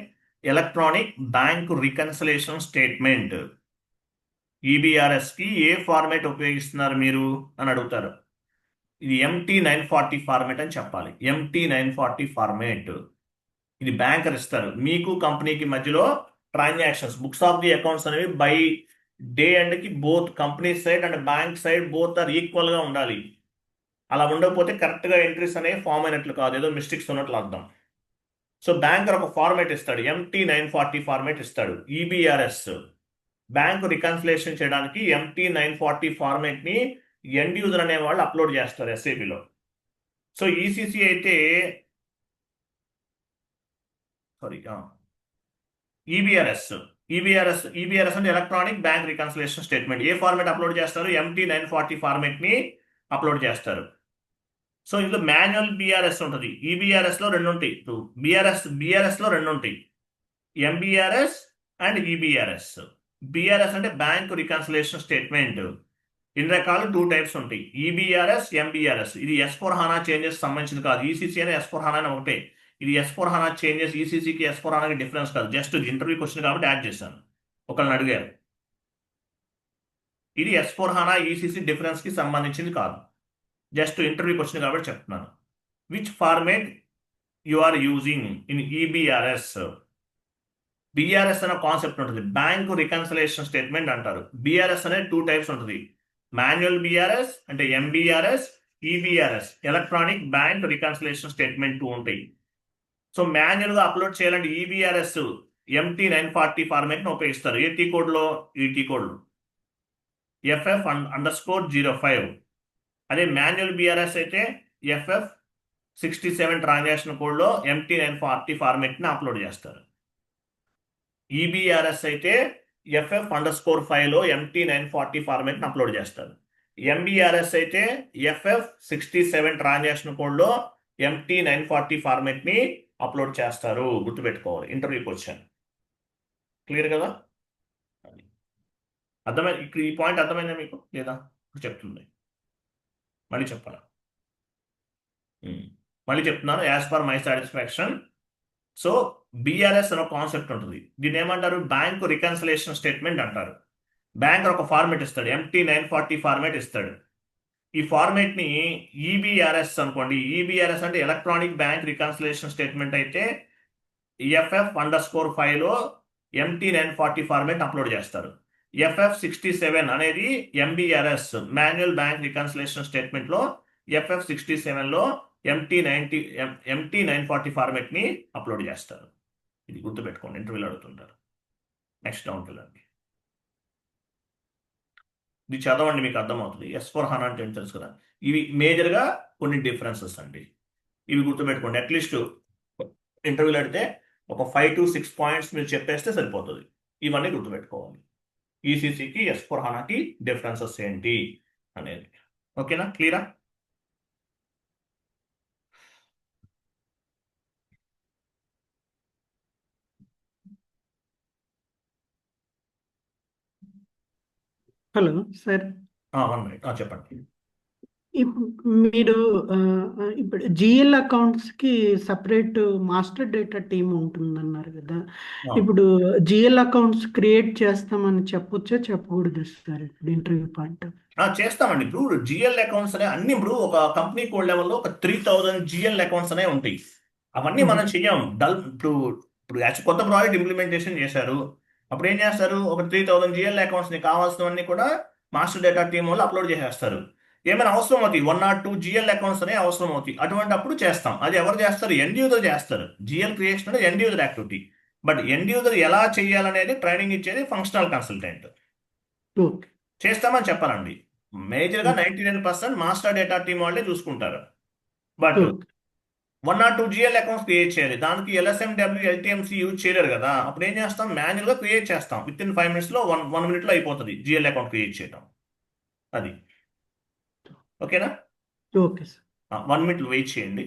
ఎలక్ట్రానిక్ బ్యాంక్ రికన్సిలేషన్ స్టేట్మెంట్. EBRSకి ఏ ఫార్మేట్ ఉపయోగిస్తున్నారు మీరు అని అడుగుతారు. ఇది MT940 ఫార్మేట్ అని చెప్పాలి. MT940 ఫార్మేట్ ఇది బ్యాంకర్ ఇస్తారు. మీకు కంపెనీకి మధ్యలో transactions, books of the accounts అనేవి బై డే ఎండ్కి both company side and bank side both are ఈక్వల్గా ఉండాలి. అలా ఉండకపోతే కరెక్ట్గా ఎంట్రీస్ అనేవి ఫామ్ అయినట్లు కాదు, ఏదో మిస్టేక్స్ ఉన్నట్లు అర్థం. సో బ్యాంకర్ ఒక ఫార్మేట్ ఇస్తాడు, MT940 ఫార్మేట్ ఇస్తాడు. EBRS బ్యాంకు రికన్సిలేషన్ చేయడానికి MT940 ఫార్మేట్ని ఎండ్ యూజర్ అనే వాళ్ళు అప్లోడ్ చేస్తారు SAPలో. సో ECC అయితే EBRS ఈబీఆర్ఎస్ అంటే ఎలక్ట్రానిక్ బ్యాంక్ రికన్సిలేషన్ స్టేట్మెంట్. ఏ ఫార్మేట్ అప్లోడ్ చేస్తారు? MT940 ఫార్మేట్ ని అప్లోడ్ చేస్తారు. సో ఇందులో మాన్యువల్ బీఆర్ఎస్ ఉంటుంది. ఈబీఆర్ఎస్ లో రెండు ఉంటాయి. బీఆర్ఎస్ లో రెండు ఉంటాయి, ఎంబీఆర్ఎస్ అండ్ ఈబీఆర్ఎస్. బీఆర్ఎస్ అంటే బ్యాంక్ రికన్సిలేషన్ స్టేట్మెంట్. ఇన్ని రకాలు 2 టైప్స్ ఉంటాయి, ఈబీఆర్ఎస్, ఎంబీఆర్ఎస్. ఇది S4 HANA చేంజెస్ సంబంధించింది కాదు. ఈసీసీ అని S4 HANA అని ఒకటే. ఇది S4 HANA చేంజెస్, ఈసీసీకి S4 HANAకి డిఫరెన్స్ కాదు. జస్ట్ ఇంటర్వ్యూ క్వశ్చన్ కాబట్టి యాడ్ చేశాను. ఒకళ్ళని అడిగారు. ఇది S4 HANA ఈసీసీ డిఫరెన్స్ కి సంబంధించింది కాదు. జస్ట్ ఇంటర్వ్యూ క్వశ్చన్ కాబట్టి చెప్తున్నాను. Which format you are using in EBRS? BRS అనే కాన్సెప్ట్ ఉంటుంది, బ్యాంక్ రికన్సిలేషన్ స్టేట్మెంట్ అంటారు. బీఆర్ఎస్ అనేది 2 టైప్స్ ఉంటుంది, మాన్యువల్ బీఆర్ఎస్ అంటే MBRS, EBRS electronic bank reconciliation statement 2 ఉంటాయి. సో మాన్యువల్ గా అప్లోడ్ చేయాలంటే ఈబీఆర్ఎస్ MT940 ఫార్మేట్ ని ఉపయోగిస్తారు. ఏ టీ కోడ్ లో? ఈటీ కోడ్ లో FF_05. అదే మాన్యువల్ బీఆర్ఎస్ అయితే FF67 ట్రాన్సాక్షన్ కోడ్ లో MT940 ఫార్మేట్ ని అప్లోడ్ చేస్తారు. ఈబీఆర్ఎస్ అయితే FF_5 లో MT940 ఫార్మేట్ ని అప్లోడ్ చేస్తారు. ఎంబీఆర్ఎస్ అయితే FF67 ట్రాన్సాక్షన్ కోడ్ లో MT940 ఫార్మేట్ ని అప్లోడ్ చేస్తారు. గుర్తుపెట్టుకోవాలి, ఇంటర్వ్యూకి వచ్చాను. క్లియర్ కదా? అర్థమైంది? ఇక్కడ ఈ పాయింట్ అర్థమైందా మీకు లేదా? ఇప్పుడు చెప్తుంది, మళ్ళీ చెప్పాలా? మళ్ళీ చెప్తున్నాను, as per my satisfaction. So BRS అనే కాన్సెప్ట్ ఉంటుంది. దీన్ని ఏమంటారు? బ్యాంక్ రికన్సిలేషన్ స్టేట్మెంట్ అంటారు. బ్యాంక్ ఒక ఫార్మేట్ ఇస్తాడు, MT940 ఫార్మేట్ ఇస్తాడు. ఈ ఫార్మేట్ ని ఈబీఆర్ఎస్ అనుకోండి. ఈబీఆర్ఎస్ అంటే ఎలక్ట్రానిక్ బ్యాంక్ రికన్సిలేషన్ స్టేట్మెంట్ అయితే FF_5 లో MT940 ఫార్మేట్ అప్లోడ్ చేస్తారు. FF67 అనేది ఎంబీఆర్ఎస్ మాన్యువల్ బ్యాంక్ రికన్సిలేషన్ స్టేట్మెంట్ లో FF67 లో MT940 ఫార్మేట్ ని అప్లోడ్ చేస్తారు. ఇది గుర్తుపెట్టుకోండి, ఇంటర్వ్యూలో అడుగుతుంటారు. నెక్స్ట్ డౌన్కి వెళ్ళండి. ఇది చదవండి, మీకు అర్థమవుతుంది. S4 HANA అంటే ఏంటి తెలుసు కదా. ఇవి మేజర్గా కొన్ని డిఫరెన్సెస్ అండి, ఇవి గుర్తుపెట్టుకోండి. అట్లీస్ట్ ఇంటర్వ్యూలో అడిగితే ఒక 5 to 6 పాయింట్స్ మీరు చెప్పేస్తే సరిపోతుంది. ఇవన్నీ గుర్తుపెట్టుకోవాలి. ఈసీసీకి S4 HANAకి డిఫరెన్సెస్ ఏంటి అనేది. ఓకేనా? క్లియరా? Hello sir, 1 minute. చెప్పండి. ఇప్పుడు మీరు ఇప్పుడు జిఎల్ అకౌంట్స్ కి సపరేట్ మాస్టర్ డేటా టీమ్ ఉంటుందన్నారు కదా. ఇప్పుడు జిఎల్ అకౌంట్స్ క్రియేట్ చేస్తామని చెప్పొచ్చా చెప్పకూడదు సార్ ఇప్పుడు ఇంటర్వ్యూ పాయింట్? చేస్తామండి. ఇప్పుడు జిఎల్ అకౌంట్స్ అనే అన్ని, ఇప్పుడు ఒక కంపెనీ కోడ్ లెవెల్లో ఒక 3000 జిఎల్ అకౌంట్స్ అనే ఉంటాయి. అవన్నీ మనం చెయ్యం. ఇప్పుడు యాక్చువల్ కొత్త ప్రాజెక్ట్ ఇంప్లిమెంటేషన్ చేశారు. అప్పుడు ఏం చేస్తారు? ఒక 3000 జిఎల్ అకౌంట్స్ ని కావాల్సినవన్నీ కూడా మాస్టర్ డేటా టీమ్ వాళ్ళు అప్లోడ్ చేసేస్తారు. ఏమైనా అవసరం అవుతాయి, 1 or 2 జిఎల్ అకౌంట్స్ అనే అవసరం అవుతాయి. అటువంటి అప్పుడు చేస్తాం. అది ఎవరు చేస్తారు? ఎండ్ యూజర్ చేస్తారు. జిఎల్ క్రియేషన్ అనేది end user activity. But end user ఎలా చేయాలనేది ట్రైనింగ్ ఇచ్చేది ఫంక్షనల్ కన్సల్టెంట్. చేస్తామని చెప్పాలండి. మేజర్గా 99% మాస్టర్ డేటా టీమ్ వాళ్ళే చూసుకుంటారు. But 1 or 2 GL accounts create చేయాలి. దానికి LSMW LTMC యూజ్ చేయలేరు కదా. అప్పుడు ఏం చేస్తాం? మాన్యువల్గా క్రియేట్ చేస్తాం. విత్ ఇన్ 5 minutes లో 1 minute లో అయిపోతుంది జిఎల్ అకౌంట్ క్రియేట్ చేయడం. అది ఓకేనా? Okay sir. 1 minute వెయిట్ చేయండి.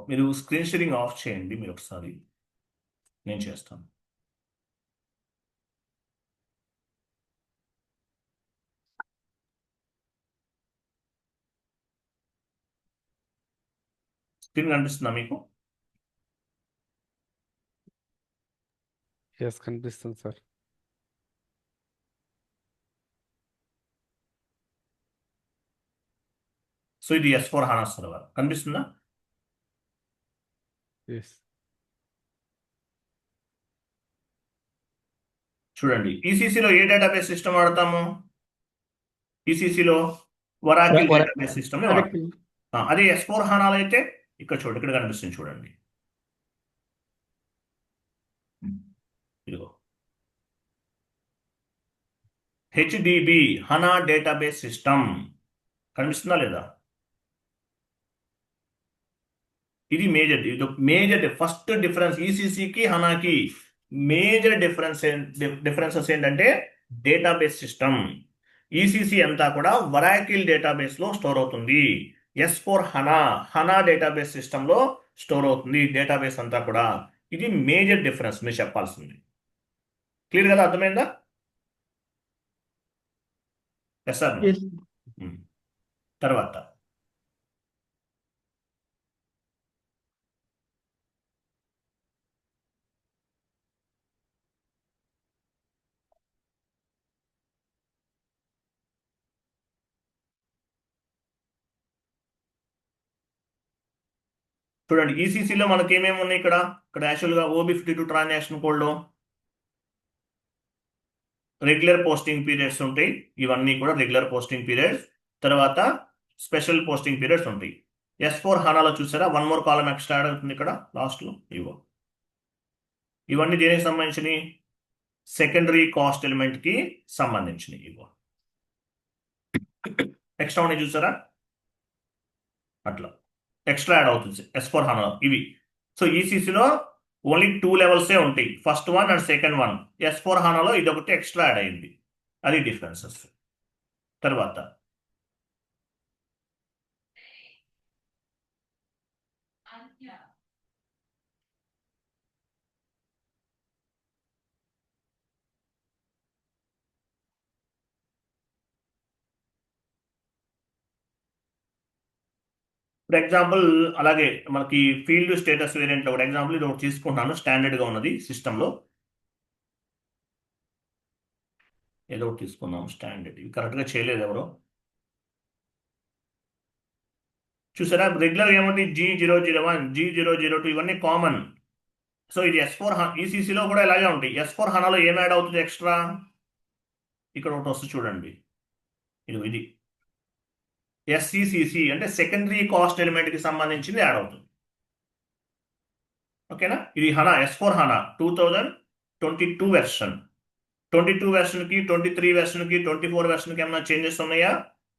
మీరు స్క్రీన్ షేరింగ్ ఆఫ్ చేయండి. మీరు ఒకసారి, నేను చేస్తాను. స్క్రీన్ కనిపిస్తుందా మీకు? ఎస్ కనిపిస్తుంది సార్. సో ఇది S4 HANA సర్వర్ కనిపిస్తుందా? ఎస్. చూడండి ఈసీసీలో ఏ డేటాబేస్ సిస్టమ్ వాడతాము? ఈసీసీలో వరాకిల్ డేటాబేస్ సిస్టమ్ వాడతాం. అదే S4 HANAలో అయితే ఇక్కడ చూడండి, ఇక్కడ కనిపిస్తుంది చూడండి. ఇదిగో హెచ్డిబి హనా డేటాబేస్ సిస్టమ్ కనిపిస్తుందా లేదా? ఇది మేజర్ ఫస్ట్ డిఫరెన్స్ ఈసీసీకి హనాకి మేజర్ డిఫరెన్సెస్ ఏంటంటే డేటాబేస్ సిస్టమ్. ఈసీసీ అంతా కూడా వరాకిల్ డేటాబేస్ లో స్టోర్ అవుతుంది. S4 హనా డేటాబేస్ సిస్టమ్ లో స్టోర్ అవుతుంది డేటాబేస్ అంతా కూడా. ఇది మేజర్ డిఫరెన్స్ మీరు చెప్పాల్సింది. క్లియర్ కదా, అర్థమైందా? Yes sir. ఎస్. తర్వాత చూడండి ఈసీసీలో మనకి ఏమేమి ఉన్నాయి ఇక్కడ యాక్చువల్గా OB52 ట్రాన్సాక్షన్ కోడ్లో రెగ్యులర్ పోస్టింగ్ పీరియడ్స్ ఉంటాయి. ఇవన్నీ కూడా రెగ్యులర్ పోస్టింగ్ పీరియడ్స్. తర్వాత స్పెషల్ పోస్టింగ్ పీరియడ్స్ ఉంటాయి. S4 HANAలో చూసారా, వన్ మోర్ కాలం ఎక్స్ట్రా యాడ్ అవుతుంది ఇక్కడ లాస్ట్లో. ఇవన్నీ దేనికి సంబంధించినవి? సెకండరీ కాస్ట్ ఎలిమెంట్ కి సంబంధించినవి. ఎక్స్ట్రా ఉన్నాయి చూసారా, అట్లా ఎక్స్ట్రా యాడ్ అవుతుంది S4 HANAలో ఇవి. సో ఈసీసీలో ఓన్లీ 2 లెవెల్సే ఉంటాయి, first one and second one. S4 HANAలో ఇది ఒకటి ఎక్స్ట్రా యాడ్ అయింది, అది డిఫరెన్సెస్. తర్వాత ఫర్ ఎగ్జాంపుల్ అలాగే మనకి ఫీల్డ్ స్టేటస్ వేరియంట్ ఒకటి ఎగ్జాంపుల్ ఇది ఒకటి తీసుకుంటున్నాను, స్టాండర్డ్ గా ఉన్నది సిస్టంలో. ఏదో ఒకటి తీసుకున్నాం స్టాండర్డ్, ఇవి కరెక్ట్గా చేయలేదు ఎవరో. చూసారా, రెగ్యులర్ ఏమంటే G001 G002 ఇవన్నీ కామన్. సో ఇది S4 ఈసీసీలో కూడా ఇలాగే ఉంటాయి. S4 HANAలో ఏం యాడ్ అవుతుంది ఎక్స్ట్రా? ఇక్కడ ఒకటి వస్తుంది చూడండి, ఇది SCCC అంటే సెకండరీ కాస్ట్ ఎలిమెంట్ కి సంబంధించింది యాడ్ అవుతుంది. ఓకేనా, ఇది S4 HANA 2022 వెర్షన్. 22 వెర్షన్ కి 23 వెర్షన్ కి 24 వెర్షన్ కి ఏమైనా చేంజెస్ ఉన్నాయా?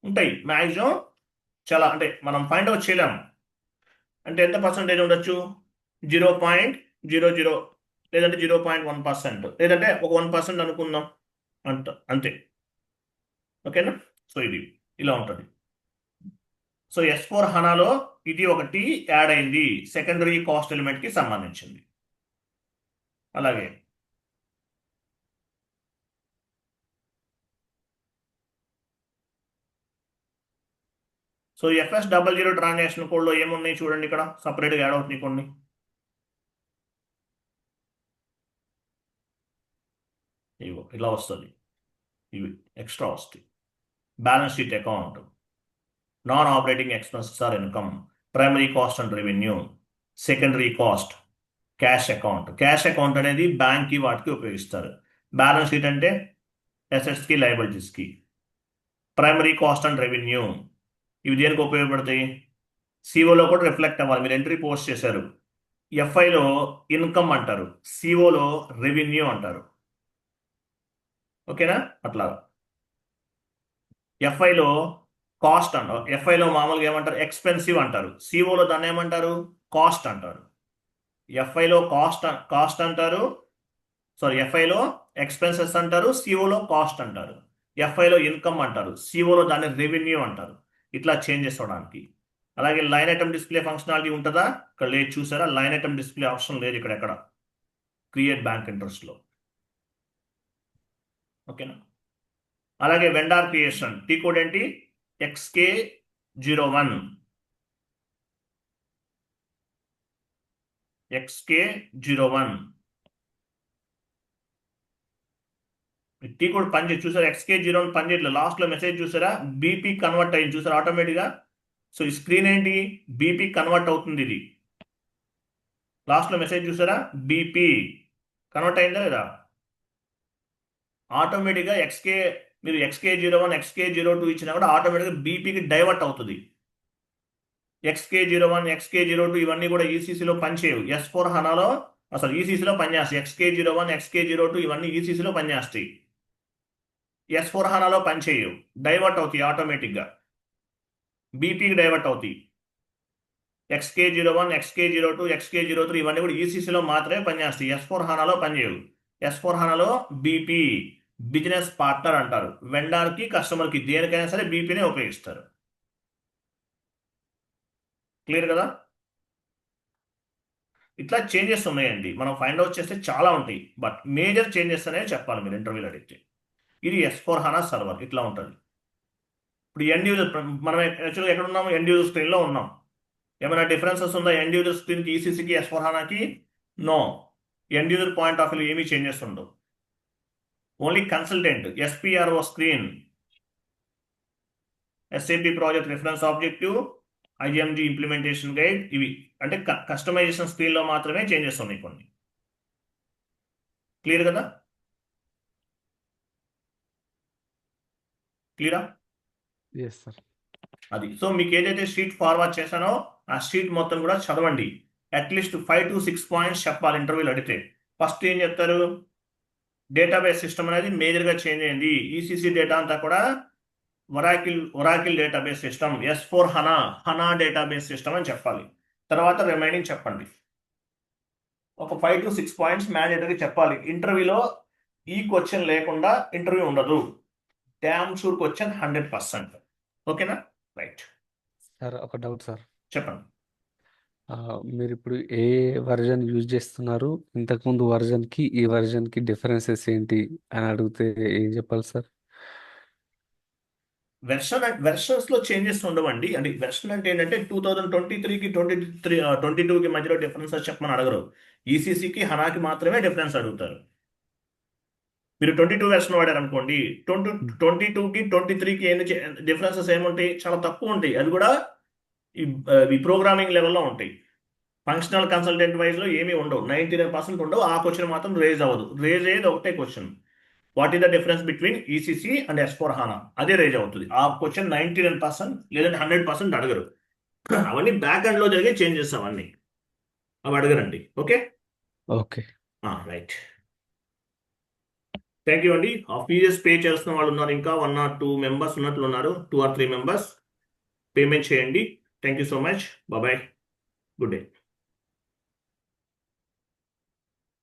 ఉంటాయి మ్యాక్సిమం. చాలా అంటే మనం ఫైండ్ అవుట్ చేయలేము. అంటే ఎంత పర్సెంటేజ్ ఉండొచ్చు? 0.00 లేదంటే 0.1%, లేదంటే ఒక 1% అనుకుందాం అంతే. ఓకేనా, సో ఇది ఇలా ఉంటుంది. సో S4 HANAలో ఇది ఒకటి యాడ్ అయింది, సెకండరీ కాస్ట్ ఎలిమెంట్ కి సంబంధించింది. అలాగే సో FS00 ట్రాన్సాక్షన్ కోడ్లో ఏమున్నాయి చూడండి, ఇక్కడ సపరేట్గా యాడ్ అవుతుంది కొన్ని. ఇవి ఇలా వస్తుంది, ఇవి ఎక్స్ట్రా వస్తాయి. Balance sheet account, non operating expenses or income, primary cost and revenue, secondary cost, cash account. Cash account అనేది బ్యాంక్కి వాటికి ఉపయోగిస్తారు. బ్యాలెన్స్ షీట్ అంటే అసెట్స్కి లయబిలిటీస్కి. ప్రైమరీ కాస్ట్ అండ్ రెవెన్యూ ఇవి దేనికి ఉపయోగపడతాయి? సిఓలో కూడా రిఫ్లెక్ట్ అవ్వాలి. మీరు ఎంట్రీ పోస్ట్ చేశారు, ఎఫ్ఐలో ఇన్కమ్ అంటారు, సిఓలో రెవెన్యూ అంటారు. ఓకేనా, అట్లా ఎఫ్ఐలో కాస్ట్ అంటారు, ఎఫ్ఐలో మామూలుగా ఏమంటారు? ఎక్స్పెన్సివ్ అంటారు. సిఓలో దాన్ని ఏమంటారు? కాస్ట్ అంటారు. ఎఫ్ఐలో కాస్ట్ అంటారు, సారీ ఎఫ్ఐలో ఎక్స్పెన్సెస్ అంటారు, సిఓలో కాస్ట్ అంటారు. ఎఫ్ఐలో ఇన్కమ్ అంటారు, సిఓలో దాన్ని రెవెన్యూ అంటారు. ఇట్లా చేంజ్ చేసుకోవడానికి. అలాగే లైన్ ఐటమ్ డిస్ప్లే ఫంక్షనాలిటీ ఉంటుందా? ఇక్కడ లేదు చూసారా, లైన్ ఐటమ్ డిస్ప్లే ఆప్షన్ లేదు ఇక్కడ ఎక్కడ క్రియేట్ బ్యాంక్ ఇంట్రెస్ట్లో. ఓకేనా, అలాగే వెండార్ క్రియేషన్ టీ కోడ్ ఏంటి? XK01. XK01 టీ కూడా పనిచేసి చూసారా? XK01 పనిచేయట్లేదు. లాస్ట్లో మెసేజ్ చూసారా? బీపీ కన్వర్ట్ అయింది చూసారా ఆటోమేటిక్గా. సో ఈ స్క్రీన్ ఏంటి? బీపీ కన్వర్ట్ అవుతుంది. ఇది లాస్ట్లో మెసేజ్ చూసారా? బీపీ కన్వర్ట్ అయిందా లేదా? ఆటోమేటిక్గా మీరు XK01 XK02 ఇచ్చినా కూడా ఆటోమేటిక్గా బీపీకి డైవర్ట్ అవుతుంది. XK01 XK02 ఇవన్నీ కూడా ఈసీసీలో పనిచేయవు. S4 హనాలో అసలు ఈసీసీలో పనిచేస్తాయి. XK01 XK02 ఇవన్నీ ఈసీసీలో పనిచేస్తాయి. S4 హనాలో పనిచేయవు, డైవర్ట్ అవుతాయి ఆటోమేటిక్గా, బీపీకి డైవర్ట్ అవుతాయి. XK01 XK02 XK03 ఇవన్నీ కూడా ఈసీసీలో మాత్రమే పనిచేస్తాయి. S4 హనాలో పనిచేయవు. S4 హనాలో బీపీ బిజినెస్ పార్ట్నర్ అంటారు. వెండర్కి కస్టమర్కి దేనికైనా సరే బీపీనే ఉపయోగిస్తారు. క్లియర్ కదా? ఇట్లా చేంజెస్ ఉన్నాయండి. మనం ఫైండ్ అవుట్ చేస్తే చాలా ఉంటాయి, బట్ మేజర్ చేంజెస్ అనేవి చెప్పాలి మీరు ఇంటర్వ్యూలో అడిగితే. ఇది S4 హనా సర్వర్ ఇట్లా ఉంటుంది. ఇప్పుడు ఎండ్ యూజర్, మనం యాక్చువల్గా ఎక్కడ ఉన్నాము? ఎండ్ యూజర్ స్క్రీన్లో ఉన్నాం. ఏమైనా డిఫరెన్సెస్ ఉందా ఎండ్ యూజర్ స్క్రీన్కి ఈసీసీకి S4 హనాకి? No. End user point of view ఏమీ చేంజెస్ ఉండవు. Only consultant SPRO screen, SAP project reference objective, IMG implementation guide, ఇవి అంటే కస్టమైజేషన్ స్క్రీన్లో మాత్రమే చేంజెస్ ఉన్నాయి కొన్ని. క్లియర్ కదా? క్లియరా? Yes sir. అది. సో మీకు ఏదైతే షీట్ ఫార్వర్డ్ చేశానో ఆ షీట్ మొత్తం కూడా చదవండి. అట్లీస్ట్ 5 to 6 పాయింట్స్ చెప్పాలి ఇంటర్వ్యూలో అడిగితే. ఫస్ట్ ఏం చెప్తారు? డేటాబేస్ సిస్టమ్ అనేది మేజర్గా చేంజ్ అయింది. ఈసీసీ డేటా అంతా కూడా Oracle database system, S4 HANA database system అని చెప్పాలి. తర్వాత రిమైనింగ్ చెప్పండి. ఒక 5 to 6 పాయింట్స్ మ్యాండేటరీ చెప్పాలి. ఇంటర్వ్యూలో ఈ క్వశ్చన్ లేకుండా ఇంటర్వ్యూ ఉండదు. Damn sure question 100%. ఓకేనా? రైట్. సార్ ఒక డౌట్ సార్. చెప్పండి. మీరు ఇప్పుడు ఏ వర్జన్ యూజ్ చేస్తున్నారు? ఇంతకుముందు వర్జన్కి ఈ వర్జన్కి డిఫరెన్సెస్ ఏంటి అని అడిగితే ఏం చెప్పాలి సార్? వెర్షన్స్ లో చేంజెస్ ఉండవండి. అంటే వెర్షన్ అంటే ఏంటంటే 2023కి 22కి మధ్యలో డిఫరెన్సెస్ చెప్పమని అడగరు. ఈసీసీకి హనాకి మాత్రమే డిఫరెన్స్ అడుగుతారు. మీరు 22 వెర్షన్ వాడారు అనుకోండి, 22కి 23కి డిఫరెన్సెస్ ఏముంటాయి? చాలా తక్కువ ఉంటాయి. అది కూడా ఈ ప్రోగ్రామింగ్ లెవెల్లో ఉంటాయి. ఫంక్షనల్ కన్సల్టెంట్ వైజ్లో ఏమీ ఉండవు, 99% ఉండవు. ఆ క్వశ్చన్ మాత్రం రేజ్ అవ్వదు. రేజ్ అయ్యేది ఒకటే question, what is the difference between ECC and S4 హనా, అదే రేజ్ అవుతుంది. ఆ క్వశ్చన్ 99% లేదంటే 100% అడగరు. అవన్నీ బ్యాక్ ఎండ్లో జరిగే చేంజెస్, అవన్నీ అవి అడగరండి. Okay okay. Right. Thank you అండి. ఫీజెస్ పే చేస్తున్న వాళ్ళు ఉన్నారు, ఇంకా 1 or 2 మెంబర్స్ ఉన్నట్లు ఉన్నారు. 2 or 3 మెంబర్స్ పేమెంట్ చేయండి. Thank you so much. Bye. Good day.